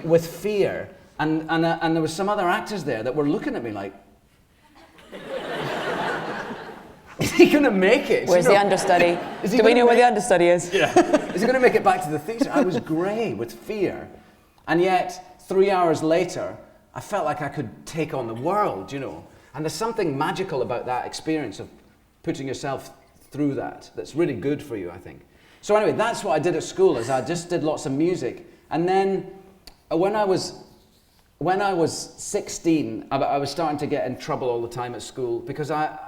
with fear. And there was some other actors there that were looking at me like, is he going to make it? Where's the understudy? Do we know where the understudy is? Yeah. Is he going to make it back to the theatre? I was grey with fear. And yet, 3 hours later, I felt like I could take on the world, And there's something magical about that experience of putting yourself through that's really good for you, I think. So anyway, that's what I did at school, is I just did lots of music. And then when I was 16, I was starting to get in trouble all the time at school because I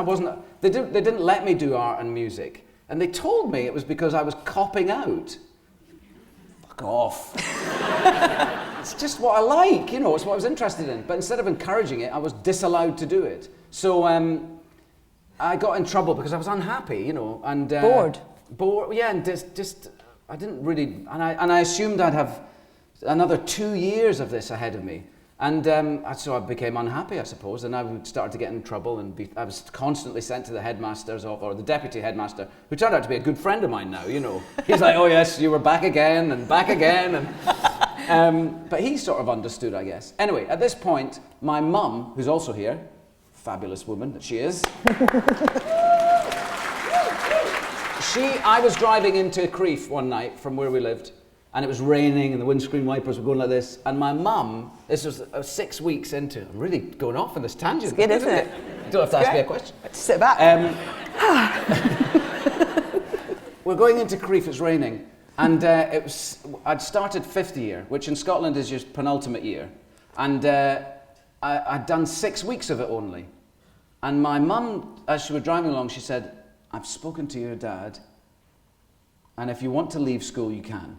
wasn't. They didn't let me do art and music, and they told me it was because I was copping out. Fuck off. It's just what I like, it's what I was interested in. But instead of encouraging it, I was disallowed to do it. So I got in trouble because I was unhappy, and bored. Yeah, and just I didn't really, and I assumed I'd have another 2 years of this ahead of me. And so I became unhappy, I suppose, and I started to get in trouble, and I was constantly sent to the headmaster's or the deputy headmaster, who turned out to be a good friend of mine now, He's like, oh yes, you were back again, and but he sort of understood, I guess. Anyway, at this point, my mum, who's also here, fabulous woman that she is, I was driving into Crieff one night from where we lived, and it was raining and the windscreen wipers were going like this. And my mum, this was 6 weeks into, I'm really going off on this tangent. It's good, isn't it? You don't have to ask me a question. Just sit back. We're going into Crieff, it's raining. And I'd started 5th year, which in Scotland is your penultimate year. And I'd done 6 weeks of it only. And my mum, as she was driving along, she said, I've spoken to your dad, and if you want to leave school, you can.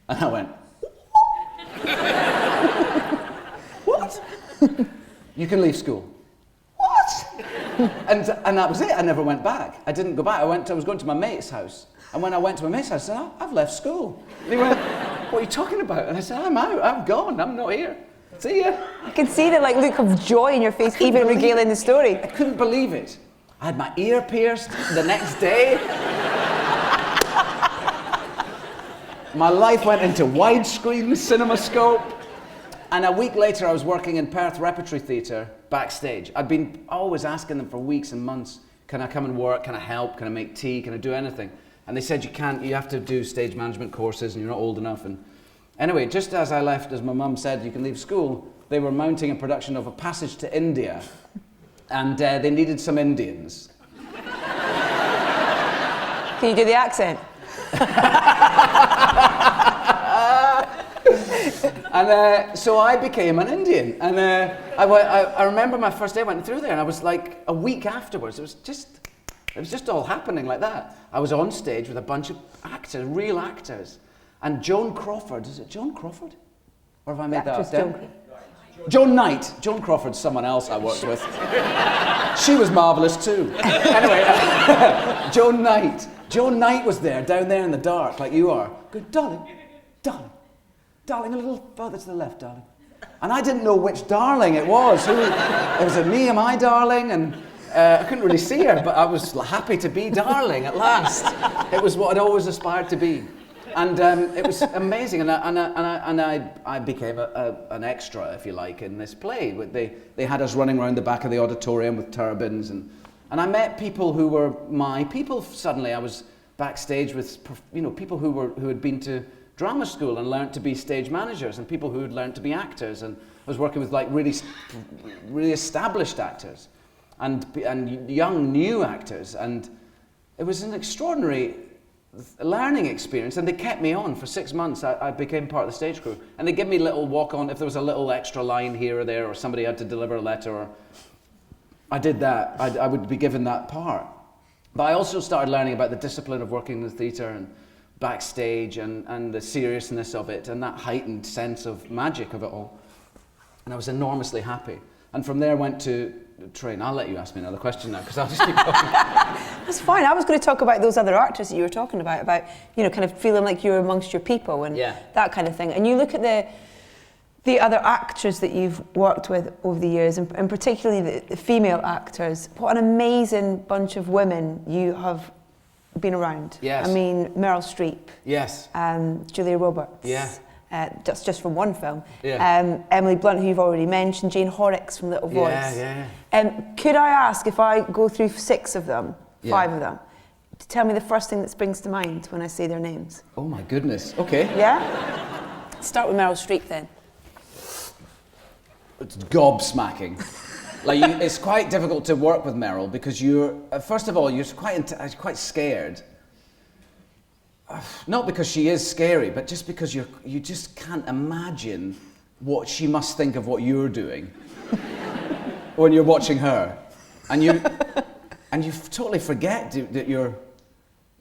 And I went, what? You can leave school. What? And that was it. I never went back. I didn't go back. I was going to my mate's house. And when I went to my mate's house, I said, I've left school. And he went, what are you talking about? And I said, I'm out. I'm gone. I'm not here. See ya. I can see the look of joy in your face, even regaling the story. I couldn't believe it. I had my ear pierced the next day. My life went into widescreen CinemaScope. And a week later, I was working in Perth Repertory Theatre backstage. I'd been always asking them for weeks and months, can I come and work? Can I help? Can I make tea? Can I do anything? And they said, you can't, you have to do stage management courses and you're not old enough. And Anyway, just as I left, as my mum said, you can leave school, they were mounting a production of A Passage to India, and they needed some Indians. Can you do the accent? And so I became an Indian, and I remember my first day I went through there, and I was like, a week afterwards, it was just all happening like that. I was on stage with a bunch of actors, real actors, and Joan Crawford, is it Joan Crawford? Or have I made that up? Joan Knight. Joan Crawford's someone else I worked with. She was marvellous too. Anyway, Joan Knight. Joan Knight was there, down there in the dark, like you are. Good, darling, darling, darling, a little further to the left, darling. And I didn't know which darling it was. Was it me, am I darling? And I couldn't really see her, but I was happy to be darling at last. It was what I'd always aspired to be. And it was amazing, and I became an extra, if you like, in this play. They had us running around the back of the auditorium with turbans, and I met people who were my people. Suddenly, I was backstage with people who had been to drama school and learnt to be stage managers, and people who had learnt to be actors, and I was working with like really established actors, and young new actors, and it was an extraordinary learning experience, and they kept me on for 6 months. I became part of the stage crew, and they give me little walk on if there was a little extra line here or there, or somebody had to deliver a letter, or I did that. I would be given that part. But I also started learning about the discipline of working in the theatre and backstage, and the seriousness of it, and that heightened sense of magic of it all. And I was enormously happy. And from there went to train. I'll let you ask me another question now, because I'll just keep talking. That's fine. I was going to talk about those other actors that you were talking about, kind of feeling like you're amongst your people and that kind of thing. And you look at the other actors that you've worked with over the years, and particularly the female actors. What an amazing bunch of women you have been around. Yes. I mean, Meryl Streep. Yes. Julia Roberts. Yeah. That's just from one film. Yeah. Emily Blunt, who you've already mentioned, Jane Horrocks from Little Voice. Yeah. Could I ask, if I go through 6 of them, 5 of them, to tell me the first thing that springs to mind when I say their names? Oh my goodness. Okay. Yeah? Start with Meryl Streep then. It's gobsmacking. It's quite difficult to work with Meryl because you're first of all you're quite scared. Not because she is scary, but just because you just can't imagine what she must think of what you're doing when you're watching her, and you totally forget that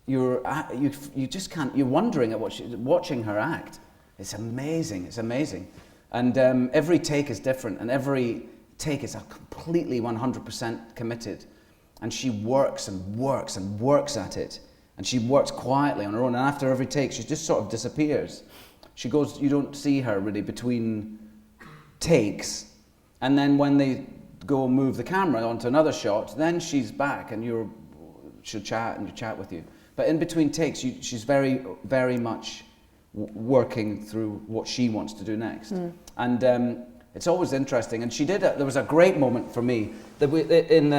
you just can't. You're wondering at watching her act. It's amazing. It's amazing, and every take is different, and every take is a completely 100% committed, and she works and works and works at it. And she works quietly on her own, and after every take, she just sort of disappears. She goes, you don't see her really between takes, and then when they go move the camera onto another shot, then she's back, and she'll chat with you. But in between takes, she's very, very much working through what she wants to do next. And it's always interesting. And there was a great moment for me, that in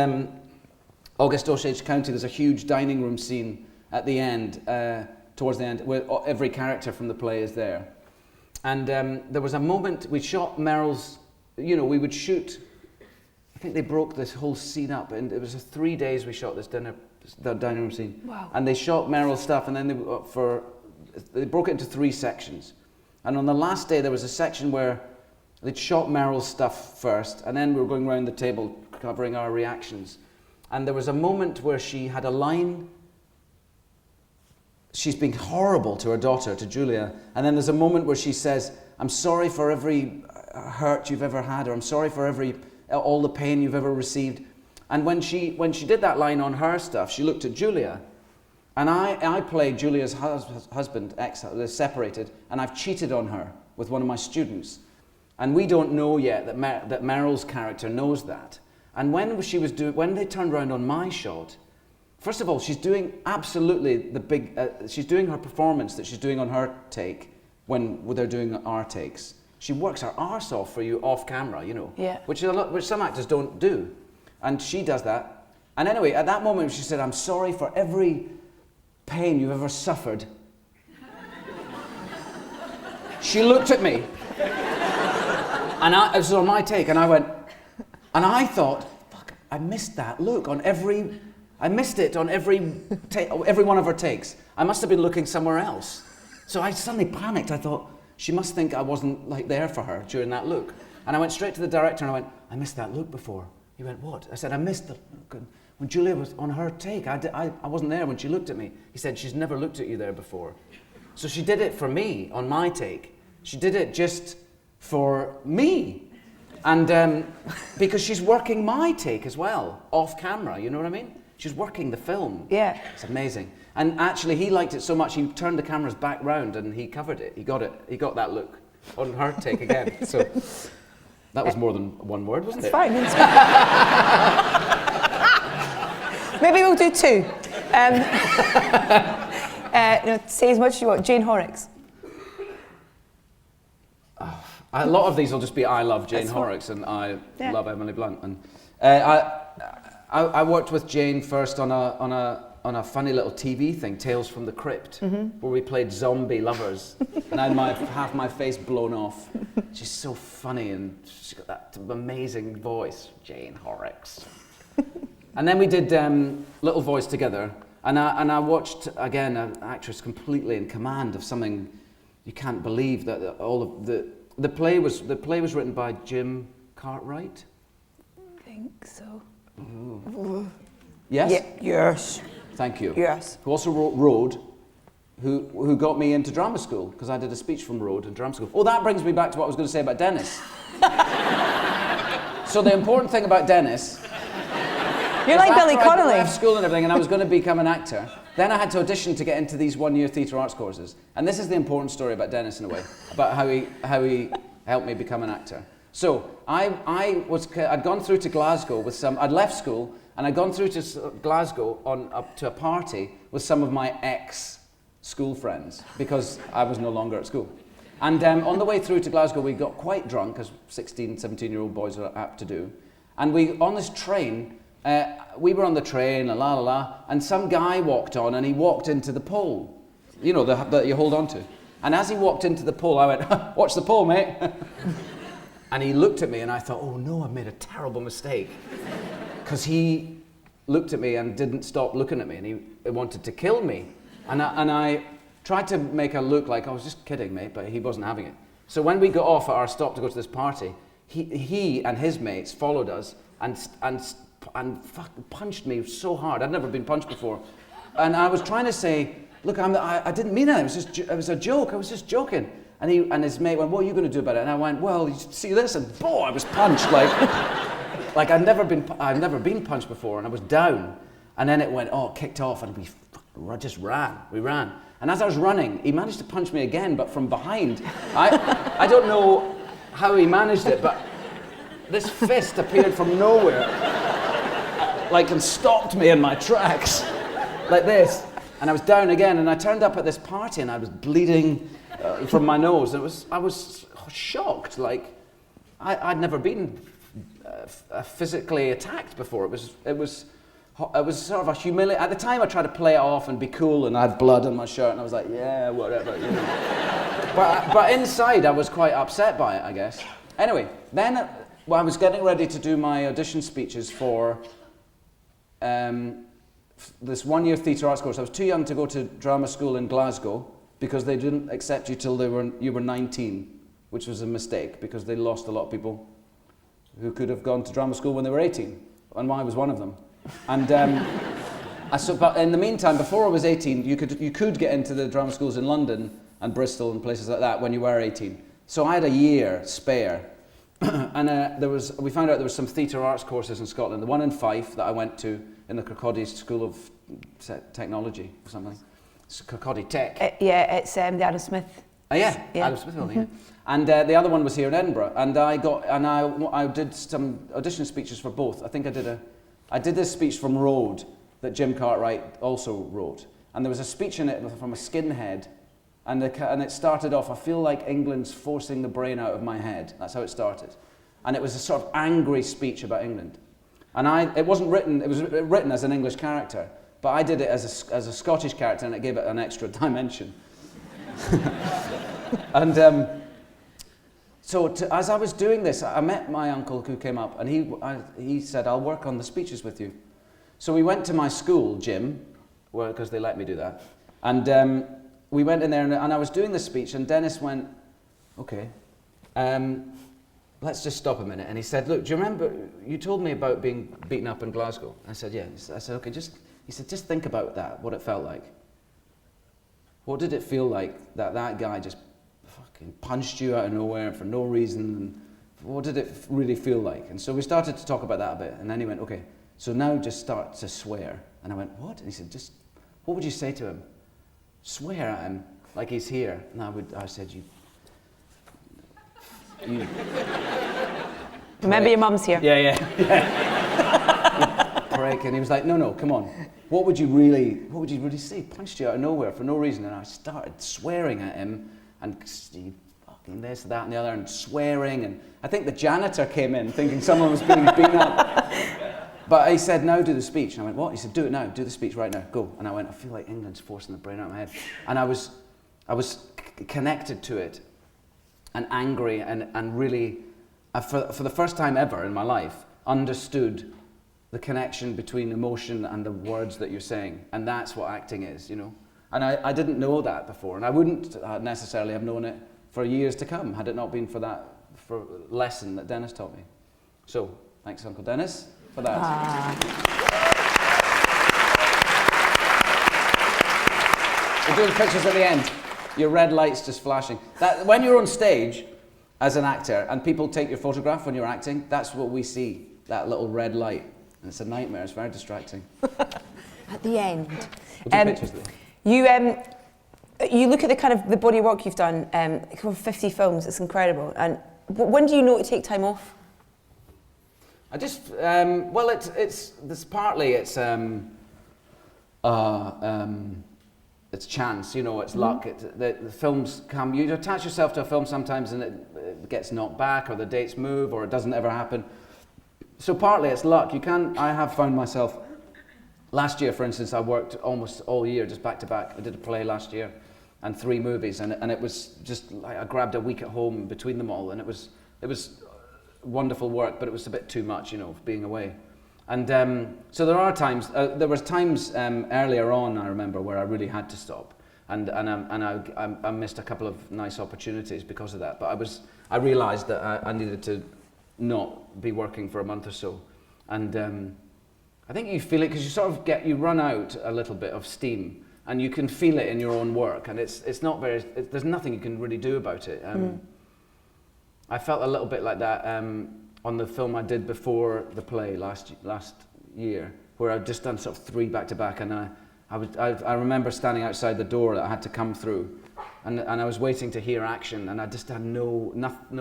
August Osage County, there's a huge dining room scene at the end, towards the end, where every character from the play is there. And there was a moment, we shot Meryl's, we would shoot, I think they broke this whole scene up, and it was 3 days we shot this dining room scene. Wow. And they shot Meryl's stuff, and then they broke it into 3 sections. And on the last day, there was a section where they'd shot Meryl's stuff first, and then we were going around the table covering our reactions. And there was a moment where she had a line. She's being horrible to her daughter, to Julia, and then there's a moment where she says, "I'm sorry for every hurt you've ever had, or I'm sorry for all the pain you've ever received." And when she did that line on her stuff, she looked at Julia, and I played Julia's husband, they're separated, and I've cheated on her with one of my students, and we don't know yet that Meryl's character knows that. And when they turned around on my shot, first of all, she's doing absolutely she's doing her performance that she's doing on her take when they're doing our takes. She works her arse off for you off camera, Yeah. which some actors don't do. And she does that. And anyway, at that moment, she said, "I'm sorry for every pain you've ever suffered." she looked at me, and it was on my take, and I went, and I thought, fuck, I missed that look on every, I missed it on every one of her takes. I must have been looking somewhere else. So I suddenly panicked. I thought, she must think I wasn't like there for her during that look. And I went straight to the director and I went, I missed that look before. He went, what? I said, I missed the look. When Julia was on her take, I wasn't there when she looked at me. He said, she's never looked at you there before. So she did it for me on my take. She did it just for me. And because she's working my take as well, off camera, you know what I mean? She's working the film. Yeah. It's amazing. And actually, he liked it so much, he turned the cameras back round and he covered it. He got that look on her take again. So that was more than one word, wasn't it? It's fine. Maybe we'll do two. Say as much as you want. Jane Horrocks. A lot of these will just be I love Jane Horrocks and I love Emily Blunt. And I worked with Jane first on a funny little TV thing, Tales from the Crypt, where we played zombie lovers, and I had half my face blown off. She's so funny, and she's got that amazing voice, Jane Horrocks. And then we did Little Voice together, and I watched again an actress completely in command of something you can't believe, that all of the play was written by Jim Cartwright. I think so. Ooh. Yes? Yeah, yes. Thank you. Yes. Who also wrote Road, who got me into drama school, because I did a speech from Road in drama school. Oh, that brings me back to what I was going to say about Dennis. So the important thing about Dennis... You're like Billy Connolly. I left school and everything, and I was going to become an actor. Then I had to audition to get into these one-year theatre arts courses. And this is the important story about Dennis, in a way, about how he helped me become an actor. So I'd gone through to Glasgow I'd left school, and I'd gone through to Glasgow up to a party with some of my ex-school friends, because I was no longer at school. And on the way through to Glasgow, we got quite drunk, as 16, 17-year-old boys are apt to do. And on this train, we were on the train, and some guy walked on, and he walked into the pole, you know, that you hold on to. And as he walked into the pole, I went, watch the pole, mate. And he looked at me, and I thought, oh no, I've made a terrible mistake. Because he looked at me and didn't stop looking at me, and he wanted to kill me. And I tried to make it look like I was just kidding, mate, but he wasn't having it. So when we got off at our stop to go to this party, he and his mates followed us and fucking punched me so hard. I'd never been punched before. And I was trying to say, look, I didn't mean it. It was a joke. I was just joking. And his mate went, what are you going to do about it? And I went, well, you see this? And boom, I was punched. Like I'd never been punched before, and I was down. And then it kicked off, and we just ran. We ran. And as I was running, he managed to punch me again, but from behind. I don't know how he managed it, but this fist appeared from nowhere, and stopped me in my tracks, like this. And I was down again, and I turned up at this party, and I was bleeding from my nose. I was shocked. I'd never been physically attacked before. It was sort of a humiliation. At the time, I tried to play it off and be cool, and I had blood on my shirt, and I was like, yeah, whatever, you know. But inside, I was quite upset by it, I guess. Anyway, then I was getting ready to do my audition speeches for this one-year theatre arts course. I was too young to go to drama school in Glasgow because they didn't accept you till you were 19, which was a mistake because they lost a lot of people who could have gone to drama school when they were 18, and I was one of them. And but in the meantime, before I was 18, you could get into the drama schools in London and Bristol and places like that when you were 18. So I had a year spare, and we found out there was some theatre arts courses in Scotland. The one in Fife that I went to in the Kirkcaldy School of Technology or something. It's Kirkcaldy Tech. It's the Adam Smith. Oh yeah, Adam Smith building. Yeah. And the other one was here in Edinburgh, and I did some audition speeches for both. I think I did this speech from Road that Jim Cartwright also wrote, and there was a speech in it from a skinhead, and it started off, I feel like England's forcing the brain out of my head. That's how it started, and it was a sort of angry speech about England. And it wasn't written, it was written as an English character, but I did it as a Scottish character, and it gave it an extra dimension. And so as I was doing this, I met my uncle who came up, and he said, I'll work on the speeches with you. So we went to my school gym, because they let me do that. And we went in there, and I was doing the speech, and Dennis went, okay, let's just stop a minute. And he said, look, do you remember, you told me about being beaten up in Glasgow? I said, yeah. I said, okay, he said, just think about that, what it felt like. What did it feel like that guy just fucking punched you out of nowhere for no reason? And what did it really feel like? And so we started to talk about that a bit. And then he went, okay, so now just start to swear. And I went, what? And he said, what would you say to him? Swear at him like he's here. And I said, you Remember your mum's here. Yeah. Prick. And he was like, no, come on. What would you really say? Punched you out of nowhere for no reason. And I started swearing at him, and fucking this, that, and the other, and swearing. And I think the janitor came in thinking someone was being beaten up. But he said, now do the speech. And I went, what? He said, do it now. Do the speech right now. Go. And I went, I feel like England's forcing the brain out of my head. And I was connected to it, and angry, and really, for the first time ever in my life, understood the connection between emotion and the words that you're saying. And that's what acting is, you know. And I didn't know that before, and I wouldn't necessarily have known it for years to come had it not been for that lesson that Dennis taught me. So, thanks, Uncle Dennis, for that. We're doing pictures at the end. Your red light's just flashing. That, when you're on stage as an actor and people take your photograph when you're acting, that's what we see, that little red light. And it's a nightmare, it's very distracting. At the end. We'll do pictures there. You look at the kind of the body of work you've done, 50 films, it's incredible. And when do you know to take time off? I just, well, it's partly chance, you know, it's luck. The films come, you attach yourself to a film sometimes and it gets knocked back, or the dates move, or it doesn't ever happen. So partly it's luck. I have found myself, last year, for instance, I worked almost all year, just back to back. I did a play last year and 3 movies, and it was just like I grabbed a week at home between them all, and it was wonderful work, but it was a bit too much, you know, being away. And so there are times. There was times earlier on, I remember, where I really had to stop, and I missed a couple of nice opportunities because of that. But I realised that I needed to not be working for a month or so, and I think you feel it because you sort of you run out a little bit of steam, and you can feel it in your own work, and it's not very. There's nothing you can really do about it. I felt a little bit like that on the film I did before the play last year, where I'd just done sort of 3 back to back, and I remember standing outside the door that I had to come through, and I was waiting to hear action, and I just had no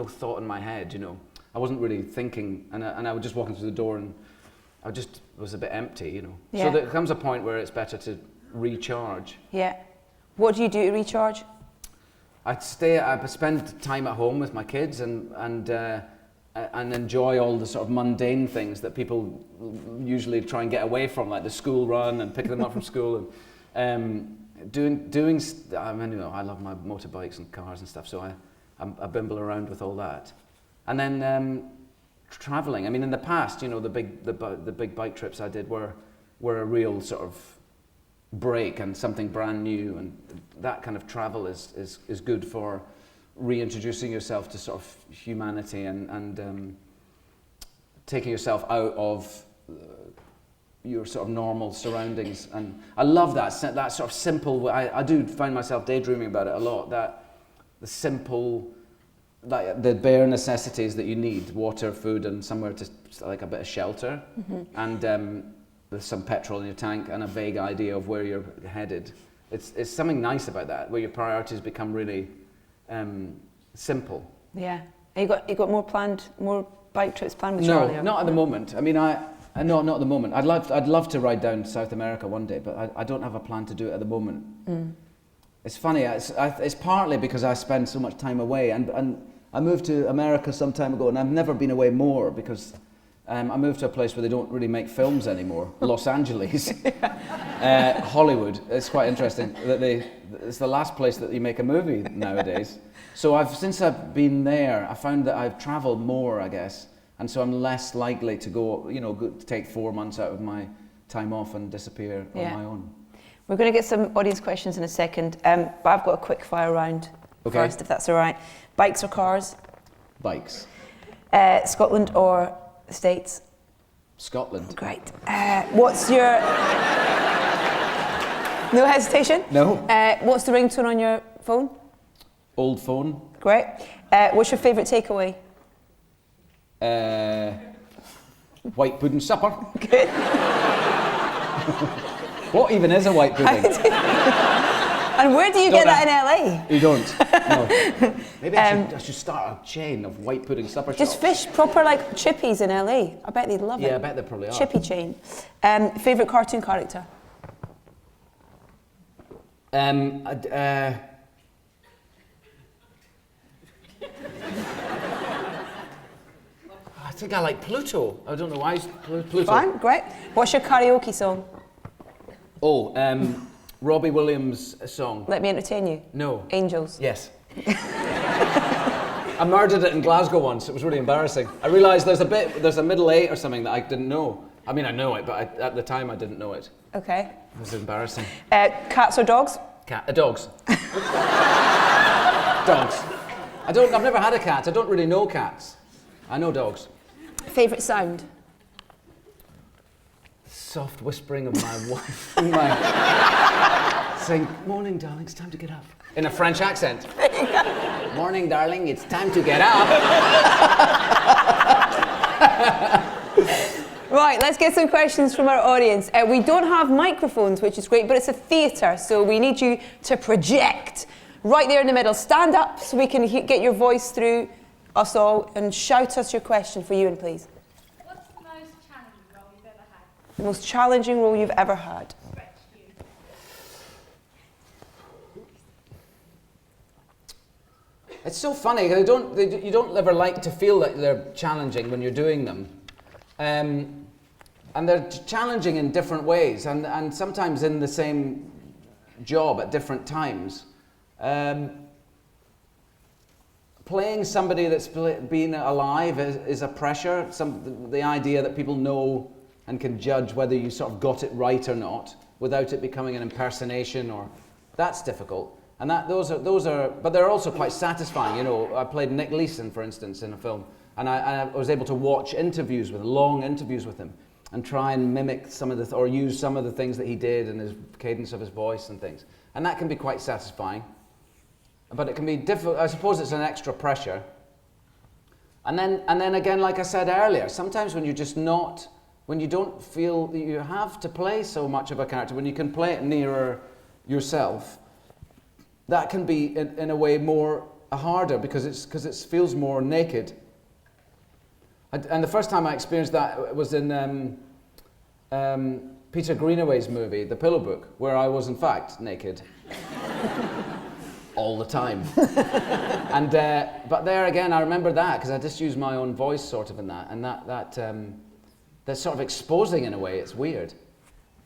thought in my head, you know. I wasn't really thinking, and I was just walking through the door, and I just was a bit empty, you know. Yeah. So there comes a point where it's better to recharge. Yeah. What do you do to recharge? I spend time at home with my kids and enjoy all the sort of mundane things that people usually try and get away from, like the school run and picking them up from school, and doing. I mean, you know, I love my motorbikes and cars and stuff, so I bimble around with all that, and then traveling. I mean, in the past, you know, the big bike trips I did were a real sort of break and something brand new, and that kind of travel is good for reintroducing yourself to sort of humanity and taking yourself out of your sort of normal surroundings. And I love that sort of simple. I do find myself daydreaming about it a lot. That the simple, like the bare necessities that you need: water, food, and somewhere to, like, a bit of shelter, and with some petrol in your tank and a vague idea of where you're headed. It's something nice about that, where your priorities become really simple. Yeah. You got more bike trips planned with Charlie? No, not at the moment. I mean, not at the moment. I'd love to ride down to South America one day, but I don't have a plan to do it at the moment. It's funny. It's partly because I spend so much time away, and I moved to America some time ago, and I've never been away more because I moved to a place where they don't really make films anymore, Los Angeles, Hollywood. It's quite interesting that it's the last place that you make a movie nowadays. So since I've been there, I found that I've travelled more, I guess, and so I'm less likely to go, to take 4 months out of my time off and disappear on my own. We're going to get some audience questions in a second, but I've got a quick fire round first, if that's all right. Bikes or cars? Bikes. Scotland or the States? Scotland. Great. What's your... No hesitation? No. What's the ringtone on your phone? Old phone. Great. What's your favourite takeaway? White pudding supper. Good. What even is a white pudding? And where do you get that in LA? You don't. No. Maybe I should start a chain of white pudding supper shops. Just fish proper like chippies in LA. I bet they'd love it. Yeah, I bet they probably are. Chippy chain. Favourite cartoon character? I think I like Pluto. I don't know why. Pluto. Fine, great. What's your karaoke song? Oh, Robbie Williams' song. Let Me Entertain You? No. Angels? Yes. I murdered it in Glasgow once. It was really embarrassing. I realised there's a middle eight or something that I didn't know. I mean, I know it, but at the time I didn't know it. Okay. It was embarrassing. Cats or dogs? Dogs. Dogs. I've never had a cat. I don't really know cats. I know dogs. Favourite sound? Soft whispering of my wife. Saying, "Morning, darling, it's time to get up." In a French accent. "Morning, darling, it's time to get up." Right, let's get some questions from our audience. We don't have microphones, which is great, but it's a theatre, so we need you to project right there in the middle. Stand up so we can get your voice through us all and shout us your question for Ewan, please. What's the most challenging role you've ever had? The most challenging role you've ever had? Stretched you. It's so funny. You don't ever like to feel that they're challenging when you're doing them. And they're challenging in different ways, and sometimes in the same job at different times. Playing somebody that's been alive is a pressure. The idea that people know and can judge whether you sort of got it right or not without it becoming an impersonation, that's difficult. And those are, but they're also quite satisfying. I played Nick Leeson, for instance, in a film, and I was able to watch long interviews with him, and try and mimic or use some of the things that he did and his cadence of his voice and things. And that can be quite satisfying. But it can be difficult. I suppose it's an extra pressure. And then again, like I said earlier, sometimes when you don't feel that you have to play so much of a character, when you can play it nearer yourself, that can be in a way more harder because it feels more naked. And the first time I experienced that was in Peter Greenaway's movie, The Pillow Book, where I was in fact naked. All the time. But there again, I remember that because I just used my own voice sort of in that, and that's sort of exposing in a way. It's weird.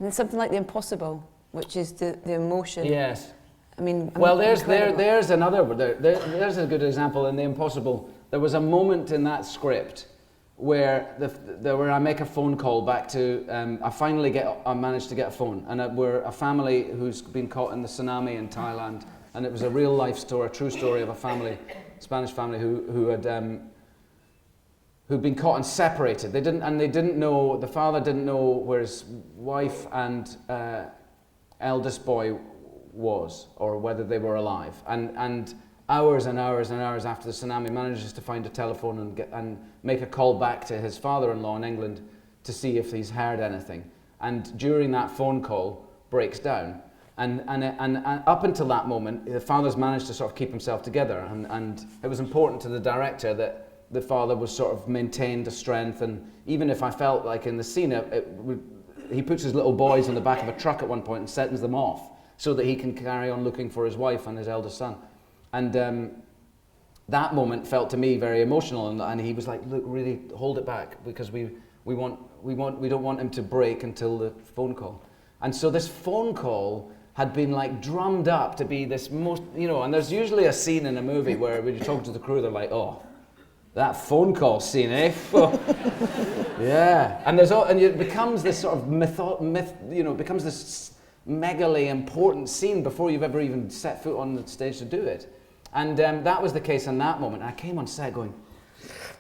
And something like The Impossible, which is the emotion. Yes. There's there's a good example in The Impossible. There was a moment in that script where where I make a phone call back to. I managed to get a phone, and we're a family who's been caught in the tsunami in Thailand. And it was a real life story, a true story of a family, Spanish family who'd been caught and separated. They didn't know. The father didn't know where his wife and eldest boy was, or whether they were alive. And hours and hours and hours after the tsunami, manages to find a telephone and make a call back to his father-in-law in England to see if he's heard anything. And during that phone call, breaks down. And up until that moment, the father's managed to sort of keep himself together, and it was important to the director that the father was sort of maintained a strength. And even if I felt like in the scene, he puts his little boys on the back of a truck at one point and sends them off so that he can carry on looking for his wife and his eldest son. And that moment felt to me very emotional, and he was like, "Look, really hold it back, because we don't want him to break until the phone call. And so this phone call had been like drummed up to be this most, and there's usually a scene in a movie where when you talk to the crew, they're like, oh, that phone call scene, eh? Yeah. And it becomes this sort of it becomes this megally important scene before you've ever even set foot on the stage to do it. And that was the case in that moment. I came on set going,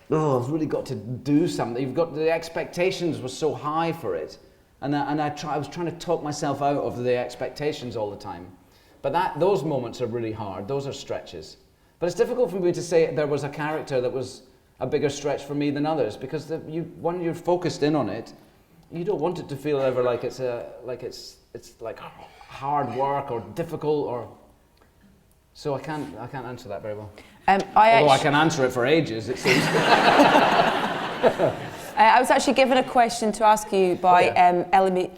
oh, I've really got to do something. The expectations were so high for it. And I was trying to talk myself out of the expectations all the time. But those moments are really hard. Those are stretches. But it's difficult for me to say there was a character that was a bigger stretch for me than others, because when you're focused in on it, you don't want it to feel ever like it's like hard work or difficult or. So I can't answer that very well. Although I can answer it for ages, it seems. I was actually given a question to ask you by Emily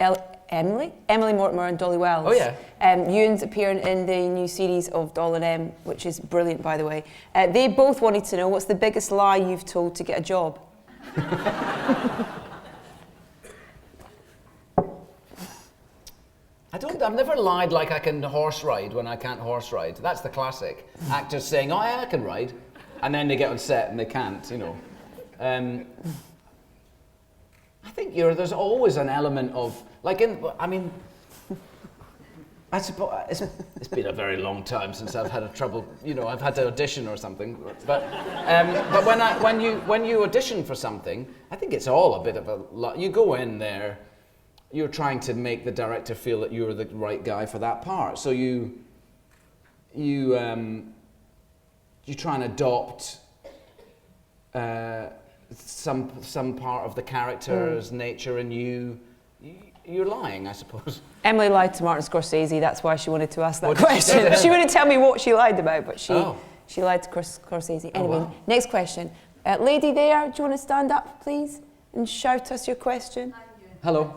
Mortimer and Dolly Wells. Oh yeah. Ewan's appearing in the new series of Doll and Em, which is brilliant, by the way. They both wanted to know, what's the biggest lie you've told to get a job? I've never lied like I can horse ride when I can't horse ride. That's the classic. Actors saying, oh yeah, I can ride. And then they get on set and they can't, I think there's always an element of, I suppose, it's been a very long time since I've had a trouble, I've had to audition or something. But when you audition for something, I think it's all a bit of a, you go in there, you're trying to make the director feel that you're the right guy for that part. So you try and adopt some part of the character's nature, and you're lying, I suppose. Emily lied to Martin Scorsese. That's why she wanted to ask that question. She wouldn't tell me what she lied about, but she lied to Scorsese. Anyway, Next question. Lady there, do you want to stand up, please, and shout us your question? Hello.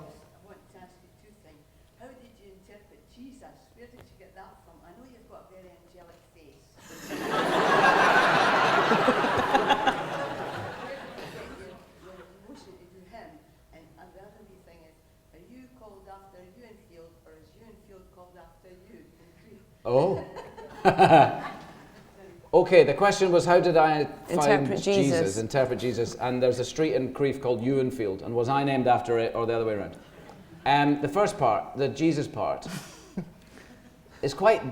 Oh. Okay, the question was, how did I interpret Jesus? And there's a street in Crieff called Ewanfield, and was I named after it or the other way around? The first part, the Jesus part, is quite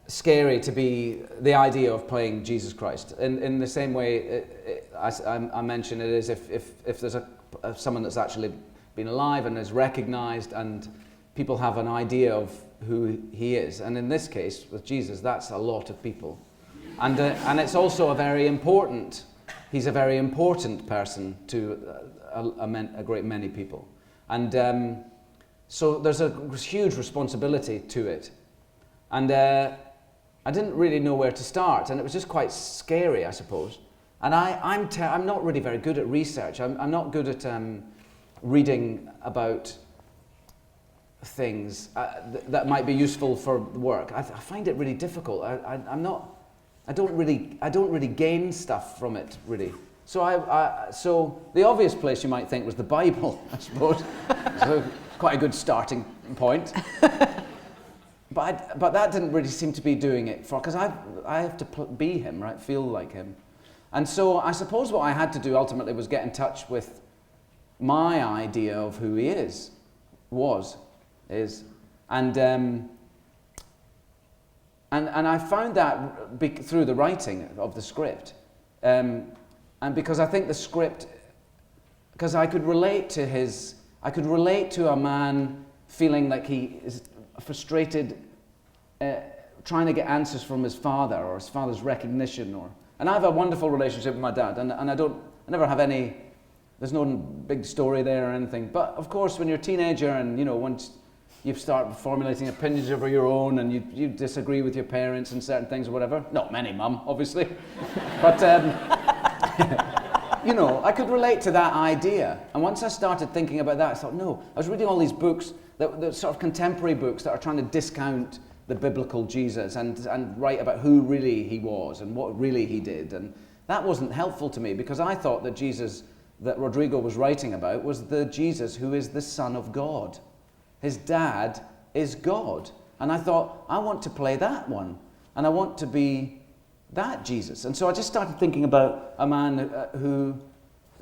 scary to be the idea of playing Jesus Christ. In the same way, I mentioned it is if there's someone that's actually been alive and is recognized and people have an idea of who he is. And in this case, with Jesus, that's a lot of people. And it's also he's a very important person to a great many people. And so there's a huge responsibility to it. And I didn't really know where to start, and it was just quite scary, I suppose. And I'm not really very good at research. I'm not good at reading about things that might be useful for work. I find it really difficult. I don't really gain stuff from it, really. So the obvious place you might think was the Bible, I suppose. So quite a good starting point. But that didn't really seem to be doing it because I have to be him, right? Feel like him. And so I suppose what I had to do ultimately was get in touch with my idea of who he is, and I found that through the writing of the script, and because I think the script, because I could relate to a man feeling like he is frustrated, trying to get answers from his father or his father's recognition, and I have a wonderful relationship with my dad, and I never have any. There's no big story there or anything. But of course, when you're a teenager and once you start formulating opinions of your own and you disagree with your parents and certain things or whatever. Not many, Mum, obviously. But, I could relate to that idea. And once I started thinking about that, I thought, no. I was reading all these books, the sort of contemporary books that are trying to discount the biblical Jesus and write about who really he was and what really he did. And that wasn't helpful to me, because I thought that Jesus that Rodrigo was writing about was the Jesus who is the Son of God. His dad is God. And I thought, I want to play that one. And I want to be that Jesus. And so I just started thinking about a man who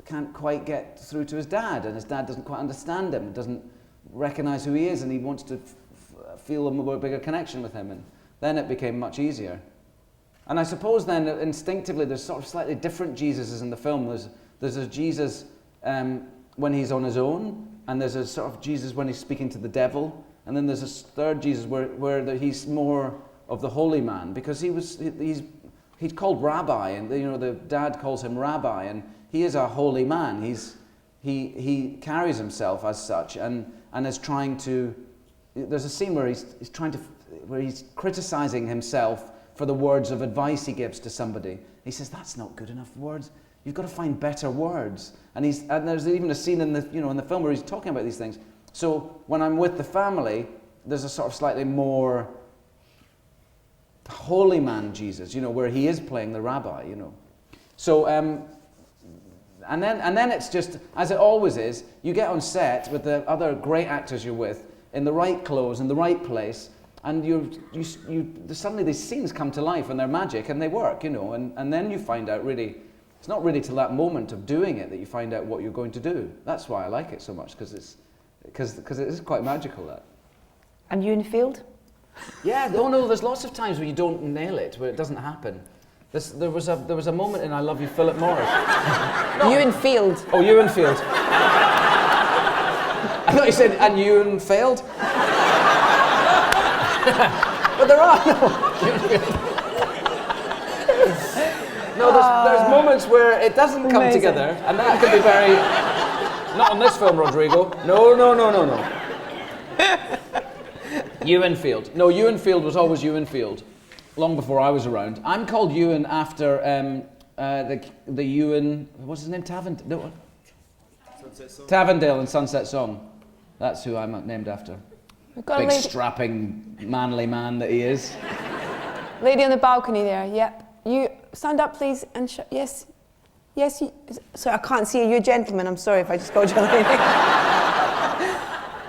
can't quite get through to his dad, and his dad doesn't quite understand him, doesn't recognize who he is, and he wants to feel a bigger connection with him. And then it became much easier. And I suppose then instinctively there's sort of slightly different Jesuses in the film. There's a Jesus when he's on his own, and there's a sort of Jesus when he's speaking to the devil, and then there's a third Jesus where he's more of the holy man, because he's called Rabbi, and the dad calls him Rabbi, and he is a holy man. He carries himself as such, and is trying to. There's a scene where he's criticizing himself for the words of advice he gives to somebody. He says, "That's not good enough words. You've got to find better words." And there's even a scene in the film where he's talking about these things. So when I'm with the family, there's a sort of slightly more holy man Jesus, where he is playing the rabbi, So and then it's just, as it always is, you get on set with the other great actors you're with, in the right clothes, in the right place, and suddenly these scenes come to life and they're magic and they work, and then you find out really, it's not really till that moment of doing it that you find out what you're going to do. That's why I like it so much, because it is quite magical, that. And Ewan Field? Yeah, no, there's lots of times where you don't nail it, where it doesn't happen. There was a moment in I Love You, Philip Morris. Ewan Field. Oh, Ewan Field. I thought you said, and Ewan failed? But there are, no. There's moments where it doesn't come together, and that can be very... Not on this film, Rodrigo. No. Ewan Field. No, Ewan Field was always Ewan Field, long before I was around. I'm called Ewan after the Ewan... What's his name? Tavendale and Sunset Song. That's who I'm named after. Big strapping, manly man that he is. Lady on the balcony there, yep. You stand up, please, and yes. Yes, sorry, I can't see you. You're a gentleman. I'm sorry if I just called you a lady.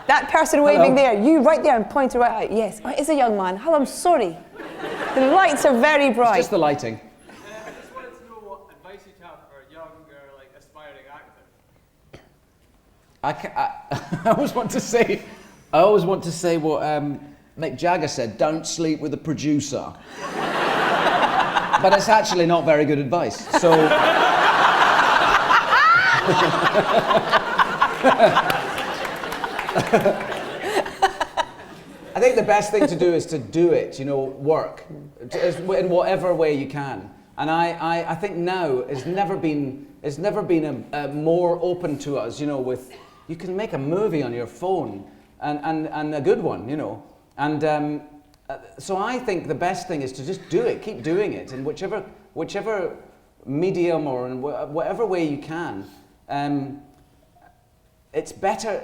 That person waving there, you right there and point right out. Yes, oh, it's a young man. Hello, I'm sorry. The lights are very bright. It's just the lighting. I just wanted to know what advice you'd have for a young or aspiring actor. I always want to say what Mick Jagger said: don't sleep with the producer. But it's actually not very good advice. So. I think the best thing to do is to do it, work in whatever way you can. And I think now it's never been more open to us, with you can make a movie on your phone and a good one, And so I think the best thing is to just do it, keep doing it in whichever medium or in whatever way you can. It's better.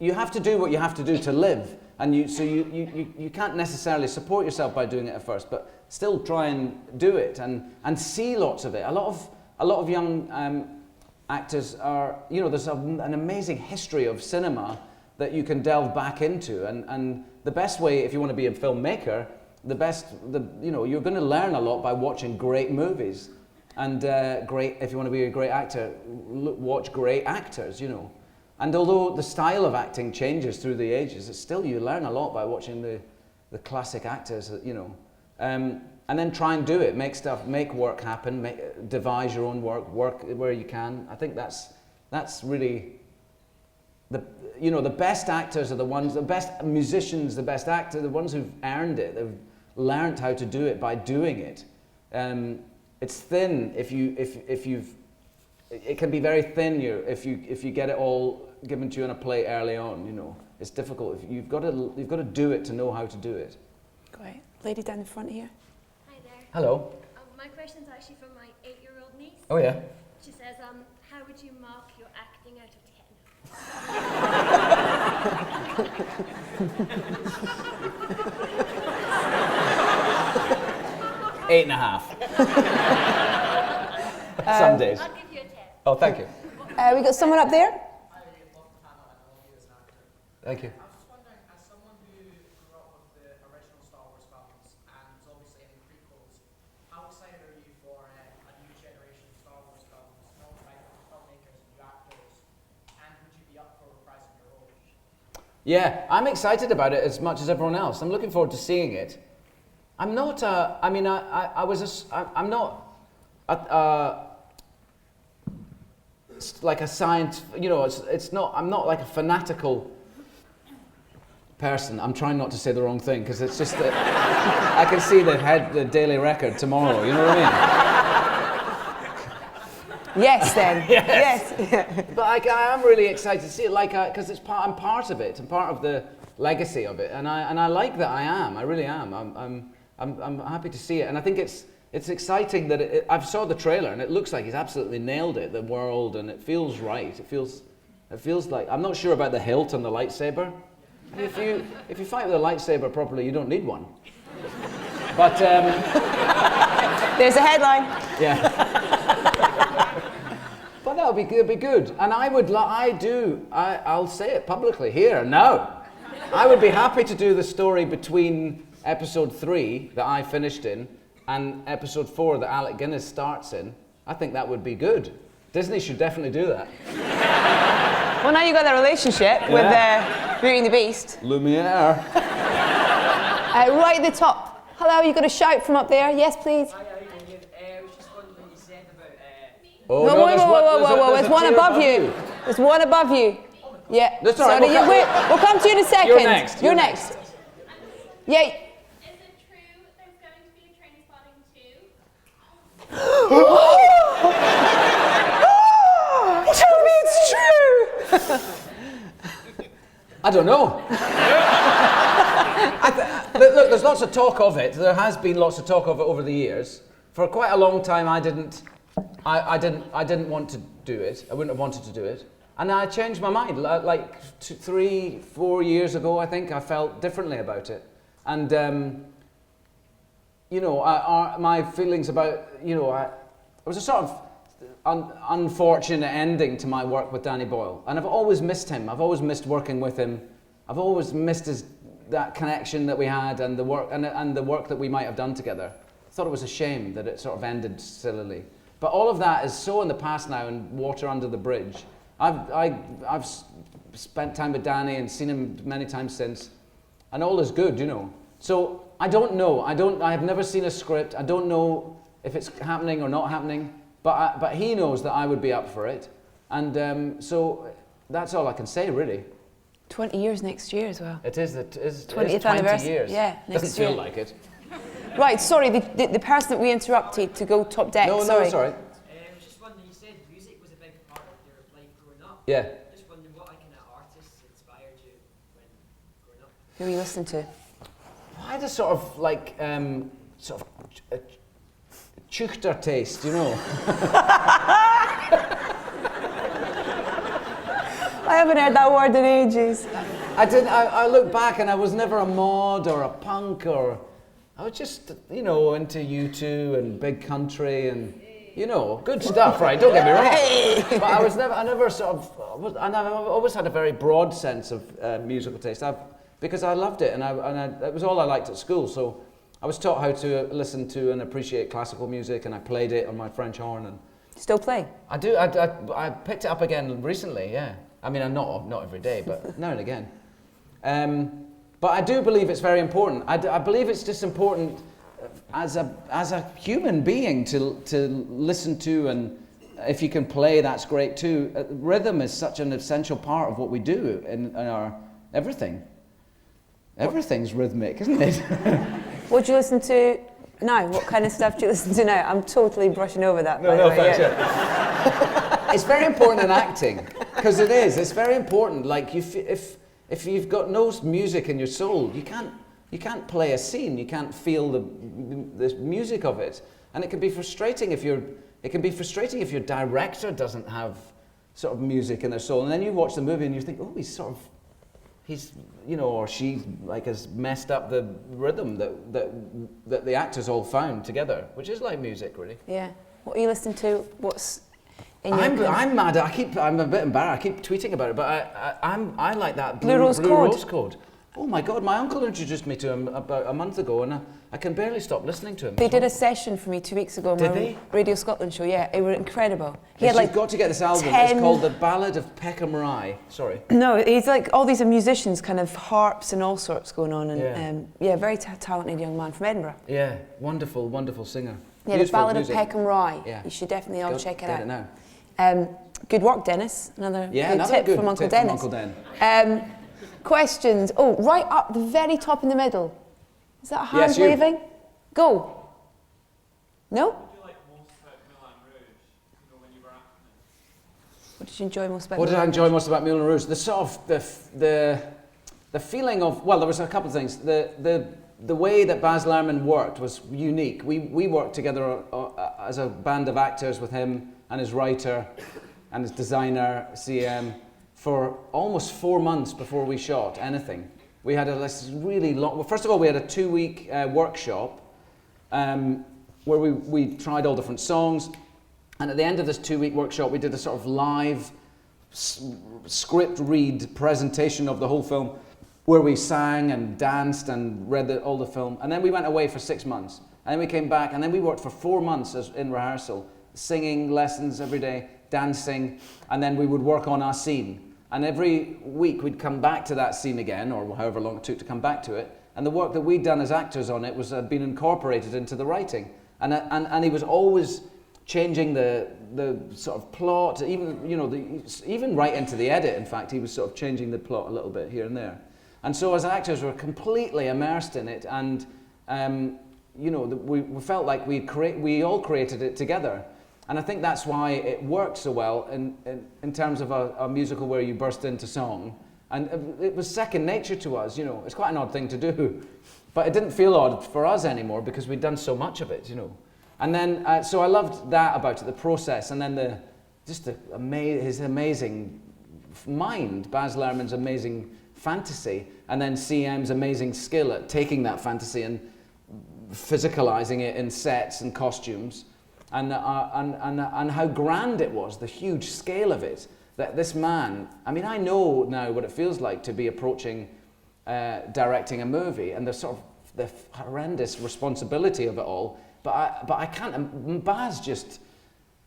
You have to do what you have to do to live, and you can't necessarily support yourself by doing it at first, but still try and do it and see lots of it. A lot of young actors are, there's an amazing history of cinema that you can delve back into, and the best way, if you want to be a filmmaker, you're going to learn a lot by watching great movies, and if you want to be a great actor, watch great actors, And although the style of acting changes through the ages, it's still, you learn a lot by watching the classic actors, and then try and do it, make work happen, devise your own work where you can. I think that's really the best actors are the ones, the best musicians, the best actors, the ones who've earned it, they've learned how to do it by doing it. It's thin if you've. It can be very thin if you get it all given to you on a plate early on. It's difficult. You've got to do it to know how to do it. Great, lady down the front here. Hi there. Hello. My question's actually from my 8-year-old niece. Oh yeah. She says, how would you mark your acting out of 10? 8.5. Some days. I'll give you a 10. Oh, thank you. We got someone up there? Thank you. I was just wondering, as someone who grew up with the original Star Wars films and is obviously in the prequels, how excited are you for a new generation of Star Wars films, filmed by different filmmakers and new actors, and would you be up for reprising your role? Yeah, I'm excited about it as much as everyone else. I'm looking forward to seeing it. I'm not, I'm not like a science, it's not, I'm not like a fanatical person. I'm trying not to say the wrong thing because it's just that I can see the Daily Record tomorrow, you know what I mean? Yes, then. Yes. Yes. But I am really excited to see it, because I'm part of it. I'm part of the legacy of it, and I like that. I really am. I'm happy to see it, and I think it's exciting that I saw the trailer, and it looks like he's absolutely nailed it. The world, and it feels right. It feels like, I'm not sure about the hilt and the lightsaber. If you fight with a lightsaber properly, you don't need one. But There's a headline. yeah. But that'll be good. And I'll say it publicly here now. I would be happy to do the story between episode 3 that I finished in and episode 4 that Alec Guinness starts in. I think that would be good. Disney should definitely do that. Well, now you've got that relationship with Beauty and the Beast. Lumiere. Right at the top. Hello, you've got a shout from up there. Yes, please. Hi, how you doing? I was just wondering what you said about... Oh, Whoa, no, whoa. There's a one tier above you. There's one above you. Yeah. That's all right, Sorry, we'll come to you in a second. You're next. You're next. Yeah. Is it true there's going to be a train spotting too? Tell me it's true. I don't know. Look, there's lots of talk of it. There has been lots of talk of it over the years. For quite a long time, I didn't want to do it. I wouldn't have wanted to do it. And I changed my mind. Like 3-4 years ago, I think, I felt differently about it. And, my feelings about, it was a sort of unfortunate ending to my work with Danny Boyle. And I've always missed him. I've always missed working with him. I've always missed that connection that we had and the work and the work that we might have done together. I thought it was a shame that it sort of ended sillily. But all of that is so in the past now and water under the bridge. I've spent time with Danny and seen him many times since, and all is good, So I don't know. I have never seen a script. I don't know if it's happening or not happening. But he knows that I would be up for it, and so that's all I can say, really. 20 years next year as well. It is 20th 20 anniversary. years. Yeah, next Doesn't year. feel like it. Right, sorry, the person that we interrupted to go top deck. No, sorry. it's all right. I was just wondering, you said music was a big part of your life growing up. Yeah. Just wondering what kind of artists inspired you when growing up? Who are you listening to? I had a sort of like a Chuchter taste, I haven't heard that word in ages. I look back and I was never a mod or a punk I was just, into U2 and Big Country and, good stuff, right? Don't get me wrong. But I never sort of, and I've always had a very broad sense of musical taste because I loved it and it was all I liked at school. So I was taught how to listen to and appreciate classical music, and I played it on my French horn. And Still play? I do. I picked it up again recently. Yeah. I mean, I'm not every day, but now and again. But I do believe it's very important. I believe it's just important as a human being to listen to, and if you can play, that's great too. Rhythm is such an essential part of what we do in our everything. Everything's rhythmic, isn't it? What do you listen to now? What kind of stuff do you listen to now? I'm totally brushing over that. No, by the way, thanks. yeah. Yeah. It's very important in acting because it is. It's very important. Like if you've got no music in your soul, you can't play a scene. You can't feel the music of it, and it can be frustrating if your director doesn't have sort of music in their soul, and then you watch the movie and you think, oh, he's or she like has messed up the rhythm that the actors all found together, which is like music, really. Yeah. What are you listening to? What's in your I'm mad. I'm a bit embarrassed. I keep tweeting about it, but I like that Blue Rose Code. Oh my God! My uncle introduced me to him about a month ago, and I can barely stop listening to him. They did a session for me 2 weeks ago on Did my they? Radio Scotland show. Yeah, they were incredible. He Yes, had you've got to get this album. 10 It's called The Ballad of Peckham Rye. Sorry. No, he's like all these musicians, kind of harps and all sorts going on, and very talented young man from Edinburgh. Yeah, wonderful, wonderful singer. Yeah, Beautiful The Ballad music. of Peckham Rye. Yeah. You should definitely all check it Get out. it now. Good work, Dennis. Another Another tip good from Uncle tip Dennis. From Uncle Den. Questions. Oh, right up the very top in the middle. Is that a hand Yes, you. waving? Go. No? What do you like most about Moulin Rouge? You know, when you were acting it? What did you enjoy most about What did I Moulin enjoy most about Moulin Rouge? The sort of the feeling of, well, there was a couple of things. The way that Baz Luhrmann worked was unique. We worked together as a band of actors with him and his writer and his designer, CM, for almost 4 months before we shot anything. We had this really long, well, first of all, we had a 2-week workshop where we tried all different songs. And at the end of this 2-week workshop, we did a sort of live script read presentation of the whole film, where we sang and danced and read all the film. And then we went away for 6 months. And then we came back, and then we worked for 4 months in rehearsal, singing lessons every day, dancing, and then we would work on our scene. And every week we'd come back to that scene again, or however long it took to come back to it. And the work that we'd done as actors on it was been incorporated into the writing. And he was always changing the sort of plot, even right into the edit. In fact, he was sort of changing the plot a little bit here and there. And so as actors, we were completely immersed in it, and we felt like we all created it together. And I think that's why it worked so well in terms of a musical where you burst into song. And it was second nature to us, It's quite an odd thing to do. But it didn't feel odd for us anymore because we'd done so much of it, And then, so I loved that about it, the process, and then his amazing mind, Baz Luhrmann's amazing fantasy, and then CM's amazing skill at taking that fantasy and physicalizing it in sets and costumes. And how grand it was, the huge scale of it, that this man, I know now what it feels like to be approaching directing a movie and the sort of the horrendous responsibility of it all, but I can't, Baz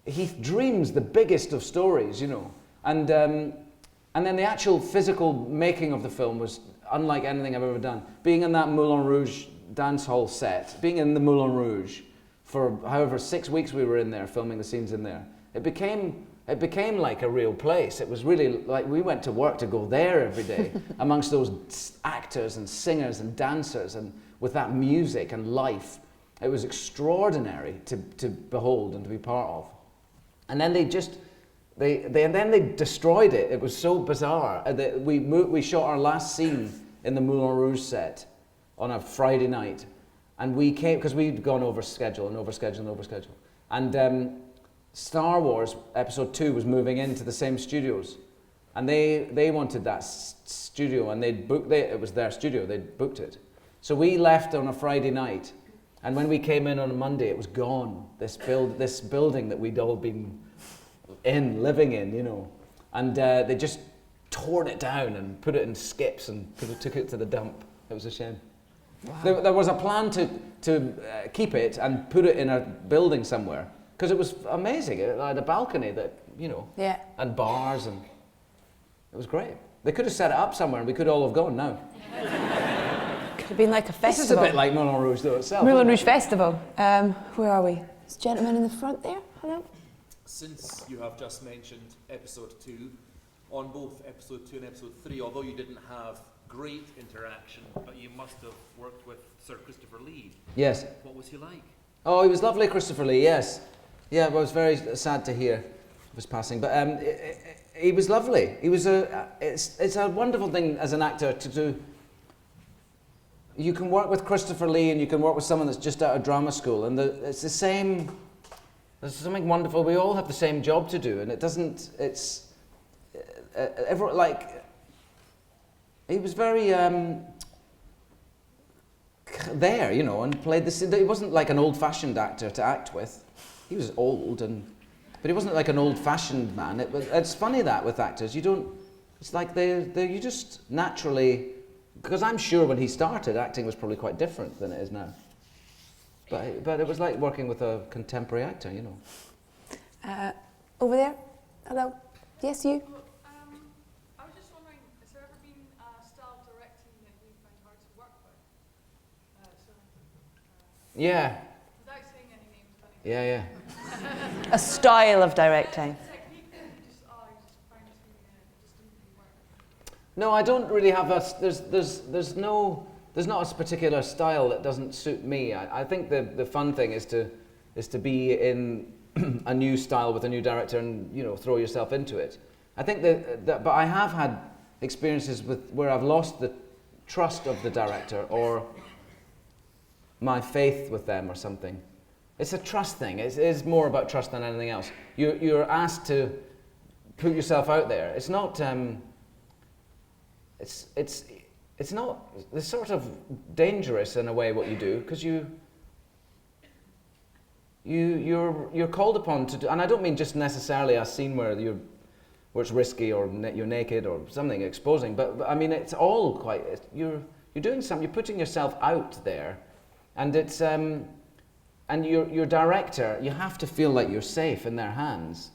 he dreams the biggest of stories, and then the actual physical making of the film was unlike anything I've ever done. Being in that Moulin Rouge dance hall set, being in the Moulin Rouge, for however 6 weeks we were in there filming the scenes in there, it became like a real place. It was really like we went to work to go there every day amongst those actors and singers and dancers, and with that music and life. It was extraordinary to behold and to be part of. And then they destroyed it. It was so bizarre. We shot our last scene in the Moulin Rouge set on a Friday night. And we came, because we'd gone over schedule. And Star Wars Episode 2 was moving into the same studios. And they wanted that studio, and it was their studio, they'd booked it. So we left on a Friday night, and when we came in on a Monday, it was gone. This building that we'd all been living in, And they just tore it down and put it in skips and took it to the dump. It was a shame. Wow. There was a plan to keep it and put it in a building somewhere, because it was amazing. It had a balcony that, and bars, and it was great. They could have set it up somewhere and we could all have gone now. Could have been like a festival. This is a bit like Moulin Rouge though itself. Moulin Rouge Festival. Where are we? This gentleman in the front there. Hello. Since you have just mentioned Episode 2, on both Episode 2 and Episode 3, although you didn't have great interaction, but you must have worked with Sir Christopher Lee. Yes. What was he like? Oh, he was lovely, Christopher Lee, yes. Yeah, I was very sad to hear of his passing, but he was lovely. He was it's a wonderful thing as an actor to do. You can work with Christopher Lee and you can work with someone that's just out of drama school, and it's the same, there's something wonderful. We all have the same job to do, and it doesn't, he was very there, you know, and played this. He wasn't like an old-fashioned actor to act with. He was old, but he wasn't like an old-fashioned man. It's funny that with actors, you don't. It's like you just naturally. Because I'm sure when he started, acting was probably quite different than it is now. But it was like working with a contemporary actor, you know. Over there. Hello. Yes, you. I was just wondering, has there ever been a style of directing that you found hard to work with? Yeah. Without saying any names, but Yeah. A style of directing. technique that you just found it just didn't really work. No, I don't really have a. There's not a particular style that doesn't suit me. I think the fun thing is to be in a new style with a new director and, you know, throw yourself into it. I think but I have had experiences where I've lost the trust of the director or my faith with them or something. It's a trust thing. It is more about trust than anything else. You're asked to put yourself out there. It's not. It's not. It's sort of dangerous in a way what you do, because you're called upon to do, and I don't mean just necessarily a scene where it's risky or you're naked or something exposing, but I mean it's all quite. You're doing something. You're putting yourself out there, and it's and your director. You have to feel like you're safe in their hands,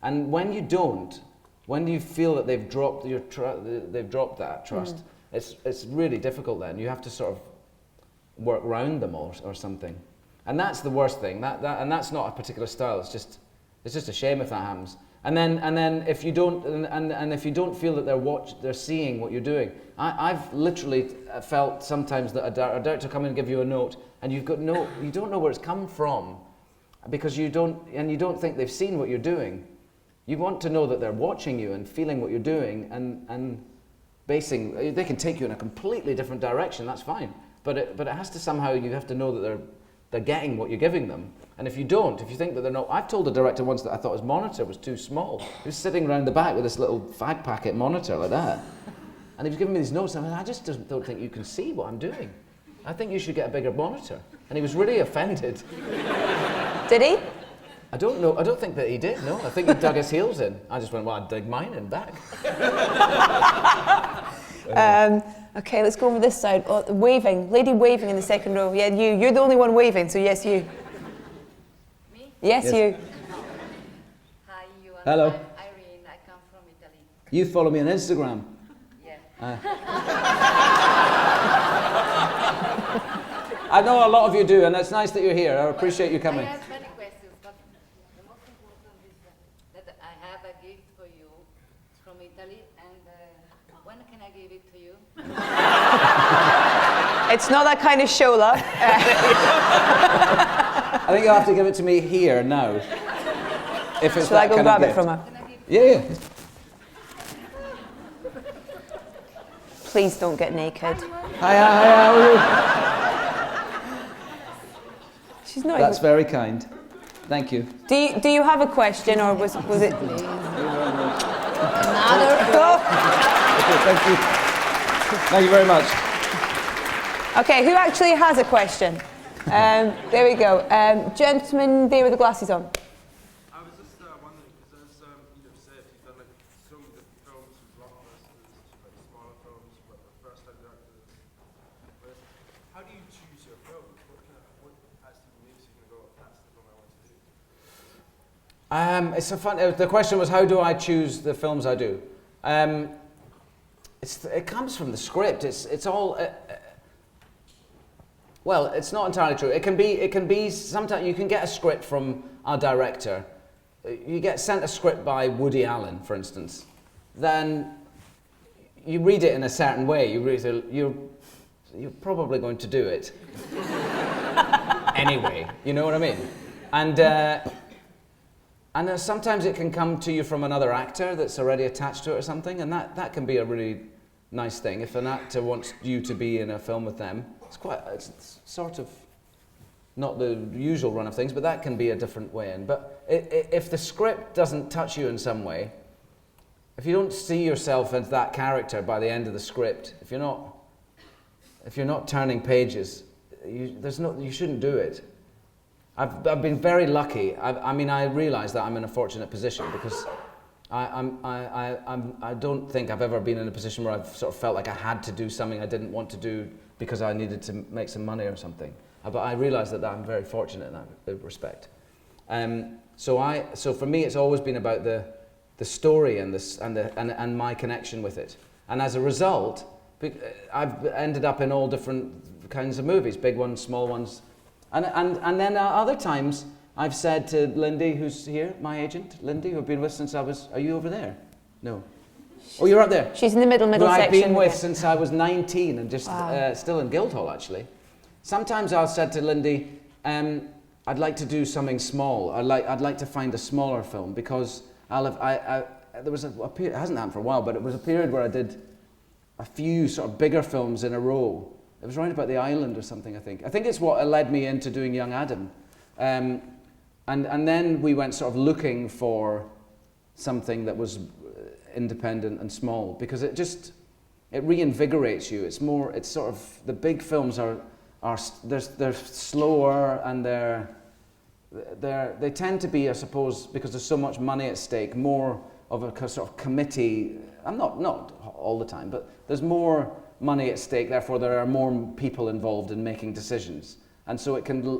and when you don't. When you feel that they've dropped that trust, it's really difficult. Then you have to sort of work round them or something, and that's the worst thing. And that's not a particular style. It's just a shame if that happens. And then if you don't and if you don't feel that they're seeing what you're doing. I've literally felt sometimes that a director come in and give you a note, and you don't know where it's come from, because you don't think they've seen what you're doing. You want to know that they're watching you and feeling what you're doing, and basing. They can take you in a completely different direction. That's fine, but it has to somehow. You have to know that they're getting what you're giving them. And if you think that they're not, I've told the director once that I thought his monitor was too small. He was sitting around the back with this little fag packet monitor like that, and he was giving me these notes. And I just don't think you can see what I'm doing. I think you should get a bigger monitor. And he was really offended. Did he? I don't know. I don't think that he did, no. I think he dug his heels in. I just went, well, I'd dig mine in back. Okay, let's go over this side. Oh, waving. Lady waving in the second row. Yeah, you. You're the only one waving, so yes, you. Me? Yes, you. Hi, Ewan. Hello. I'm Irene. I come from Italy. You follow me on Instagram. Yeah. I know a lot of you do, and it's nice that you're here. I appreciate you coming. I have many questions, but the most important is that I have a gift for you from Italy, and when can I give it to you? It's not that kind of show, love. I think you'll have to give it to me here now. If it's Shall I that go kind grab of it gift. from her? Yeah. Please don't get naked. Hi, how are you? She's not. That's very kind. Thank you. Do you have a question, or was it? Another. Okay, thank you. Thank you very much. Okay, who actually has a question? There we go. Gentleman there with the glasses on. I was just wondering, because as you said, you've done like so many different films, blockbusters, like smaller films, but the first time directors. How do you choose your films? What actually makes you go, that's the film I want to do? It's a fun. The question was, how do I choose the films I do? It comes from the script. It's all. Well, it's not entirely true. It can be. Sometimes you can get a script from a director. You get sent a script by Woody Allen, for instance. Then you read it in a certain way. You're probably going to do it anyway. You know what I mean? And sometimes it can come to you from another actor that's already attached to it or something, and that can be a really nice thing. If an actor wants you to be in a film with them, it's sort of not the usual run of things, but that can be a different way in. But if the script doesn't touch you in some way, if you don't see yourself as that character by the end of the script, if you're not turning pages, you shouldn't do it. I've been very lucky. I mean, I realise that I'm in a fortunate position because I don't think I've ever been in a position where I've sort of felt like I had to do something I didn't want to do because I needed to make some money or something. But I realise that I'm very fortunate in that respect. So for me, it's always been about the story and my connection with it. And as a result, I've ended up in all different kinds of movies, big ones, small ones. And then other times, I've said to Lindy, who's here, my agent, Lindy, who've been with since I was, are you over there? No. Oh, you're up there. She's in the middle who I've section. been with since I was 19 and just still in Guildhall, actually. Sometimes I've said to Lindy, I'd like to do something small. I'd like to find a smaller film because there was a period, it hasn't happened for a while, but it was a period where I did a few sort of bigger films in a row. It was right about the island or something, I think. I think it's what led me into doing Young Adam. And then we went sort of looking for something that was independent and small because it reinvigorates you. It's sort of, the big films they're slower and they tend to be, I suppose, because there's so much money at stake, more of a sort of committee. I'm not all the time, but there's more money at stake, therefore there are more people involved in making decisions. And so it can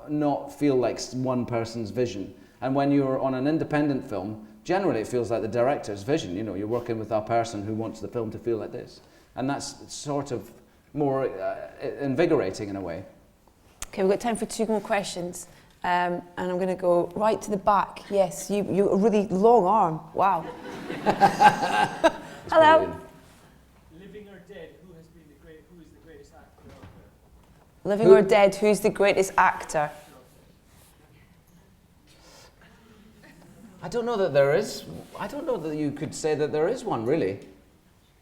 not feel like one person's vision. And when you're on an independent film, generally it feels like the director's vision. You know, you're working with a person who wants the film to feel like this. And that's sort of more invigorating in a way. Okay, we've got time for 2 more questions. And I'm going to go right to the back. Yes, you a really long arm. Wow. Hello. Brilliant. Living or dead, who is the greatest actor out there? Living or dead, who's the greatest actor? I don't know that there is. I don't know that you could say that there is one, really.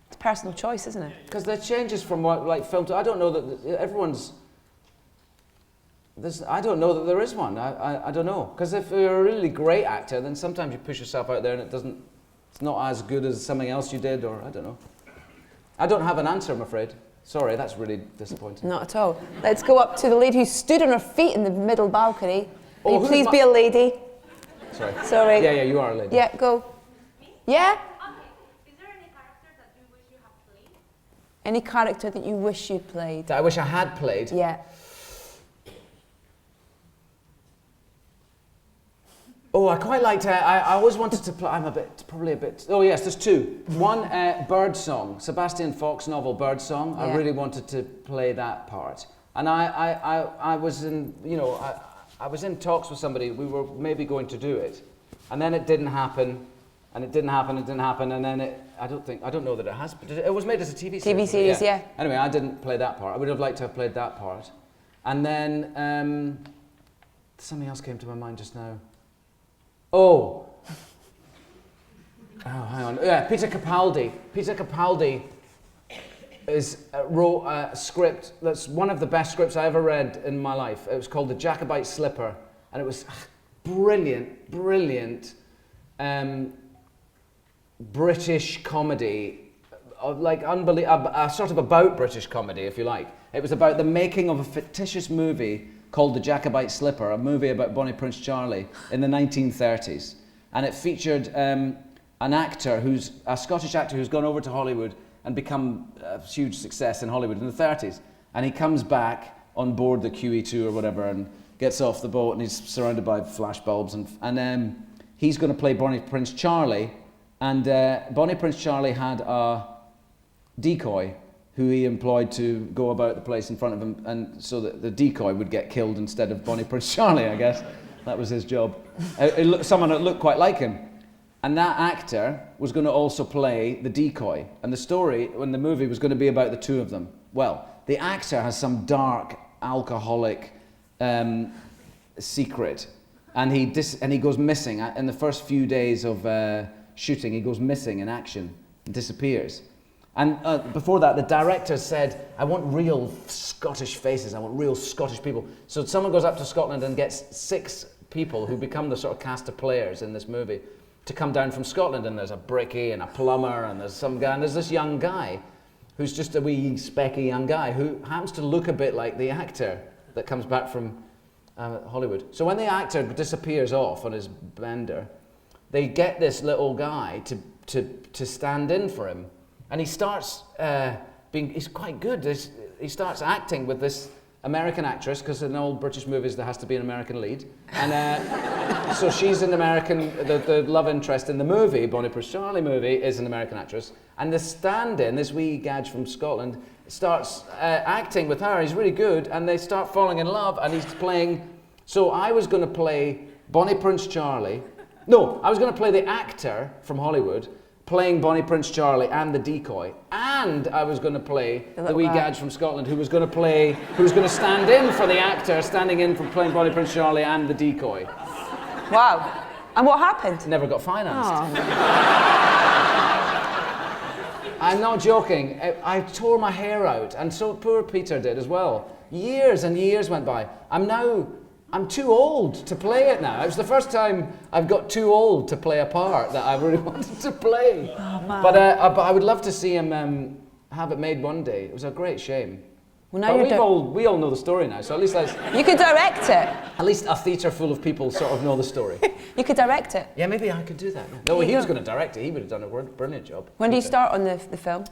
It's personal choice, isn't it? Because there changes from film to. I don't know that everyone's. I don't know that there is one. I don't know. Because if you're a really great actor, then sometimes you push yourself out there and it's not as good as something else you did, or I don't know. I don't have an answer, I'm afraid. Sorry, that's really disappointing. Not at all. Let's go up to the lady who stood on her feet in the middle balcony. Oh, Will you please be a lady? Sorry. Sorry. Yeah, you are a lady. Yeah, go. Yeah? Okay. Is there any character that you wish you had played? Any character that you wish you'd played? That I wish I had played. Yeah. Oh, I quite liked. I always wanted to play. Probably a bit. Oh yes, there's 2. One, Birdsong, Sebastian Fox novel Birdsong. Yeah. I really wanted to play that part, and I was in, I was in talks with somebody. We were maybe going to do it, and then it didn't happen, and it didn't happen, and then I don't know that it has. But it was made as a TV series. TV series, yeah. Anyway, I didn't play that part. I would have liked to have played that part, and then something else came to my mind just now. Oh, hang on. Yeah, Peter Capaldi. Peter Capaldi wrote a script that's one of the best scripts I ever read in my life. It was called The Jacobite Slipper, and it was brilliant British comedy, a sort of about British comedy, if you like. It was about the making of a fictitious movie called The Jacobite Slipper, a movie about Bonnie Prince Charlie in the 1930s. And it featured a Scottish actor who's gone over to Hollywood and become a huge success in Hollywood in the 30s. And he comes back on board the QE2 or whatever and gets off the boat and he's surrounded by flash bulbs. And he's going to play Bonnie Prince Charlie. And Bonnie Prince Charlie had a decoy who he employed to go about the place in front of him, and so that the decoy would get killed instead of Bonnie Prince Charlie, I guess. That was his job. Someone that looked quite like him. And that actor was going to also play the decoy. And the story, when the movie, was going to be about the 2 of them. Well, the actor has some dark, alcoholic secret. And he goes missing. In the first few days of shooting, he goes missing in action and disappears. And before that, the director said, I want real Scottish faces, I want real Scottish people. So someone goes up to Scotland and gets 6 people who become the sort of cast of players in this movie to come down from Scotland. And there's a brickie and a plumber and there's some guy and there's this young guy. who's just a wee specky young guy who happens to look a bit like the actor that comes back from Hollywood. So when the actor disappears off on his bender, they get this little guy to stand in for him, and he starts he's quite good. He starts acting with this American actress, because in old British movies there has to be an American lead, and so she's an American, the love interest in the movie, Bonnie Prince Charlie movie, is an American actress, and the stand-in, this wee gadge from Scotland, starts acting with her. He's really good, and they start falling in love, and he's playing. So I was going to play Bonnie Prince Charlie. No, I was going to play the actor from Hollywood playing Bonnie Prince Charlie and the decoy, and I was going to play the wee gadge from Scotland who was going to stand in for the actor, standing in for playing Bonnie Prince Charlie and the decoy. Wow. And what happened? Never got financed. I'm not joking. I tore my hair out, and so poor Peter did as well. Years and years went by. I'm too old to play it now. It was the first time I've got too old to play a part that I really wanted to play. Oh, man. But I would love to see him have it made one day. It was a great shame. Well, now but we all know the story now, so at least you could direct it. At least a theatre full of people sort of know the story. You could direct it. Yeah, maybe I could do that. Yeah. No, he was going to direct it. He would have done a brilliant job. When do you start on the film?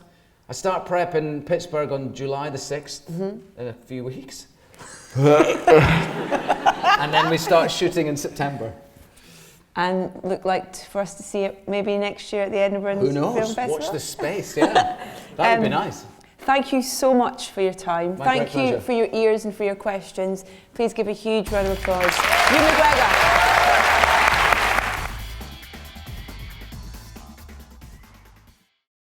I start prep in Pittsburgh on July the 6th, in a few weeks. And then we start shooting in September. And look like for us to see it maybe next year at the Edinburgh Who knows? Film Festival. Watch this space, yeah. That would be nice. Thank you so much for your time. My Thank great you pleasure. for your ears and for your questions. Please give a huge round of applause. Ewan McGregor.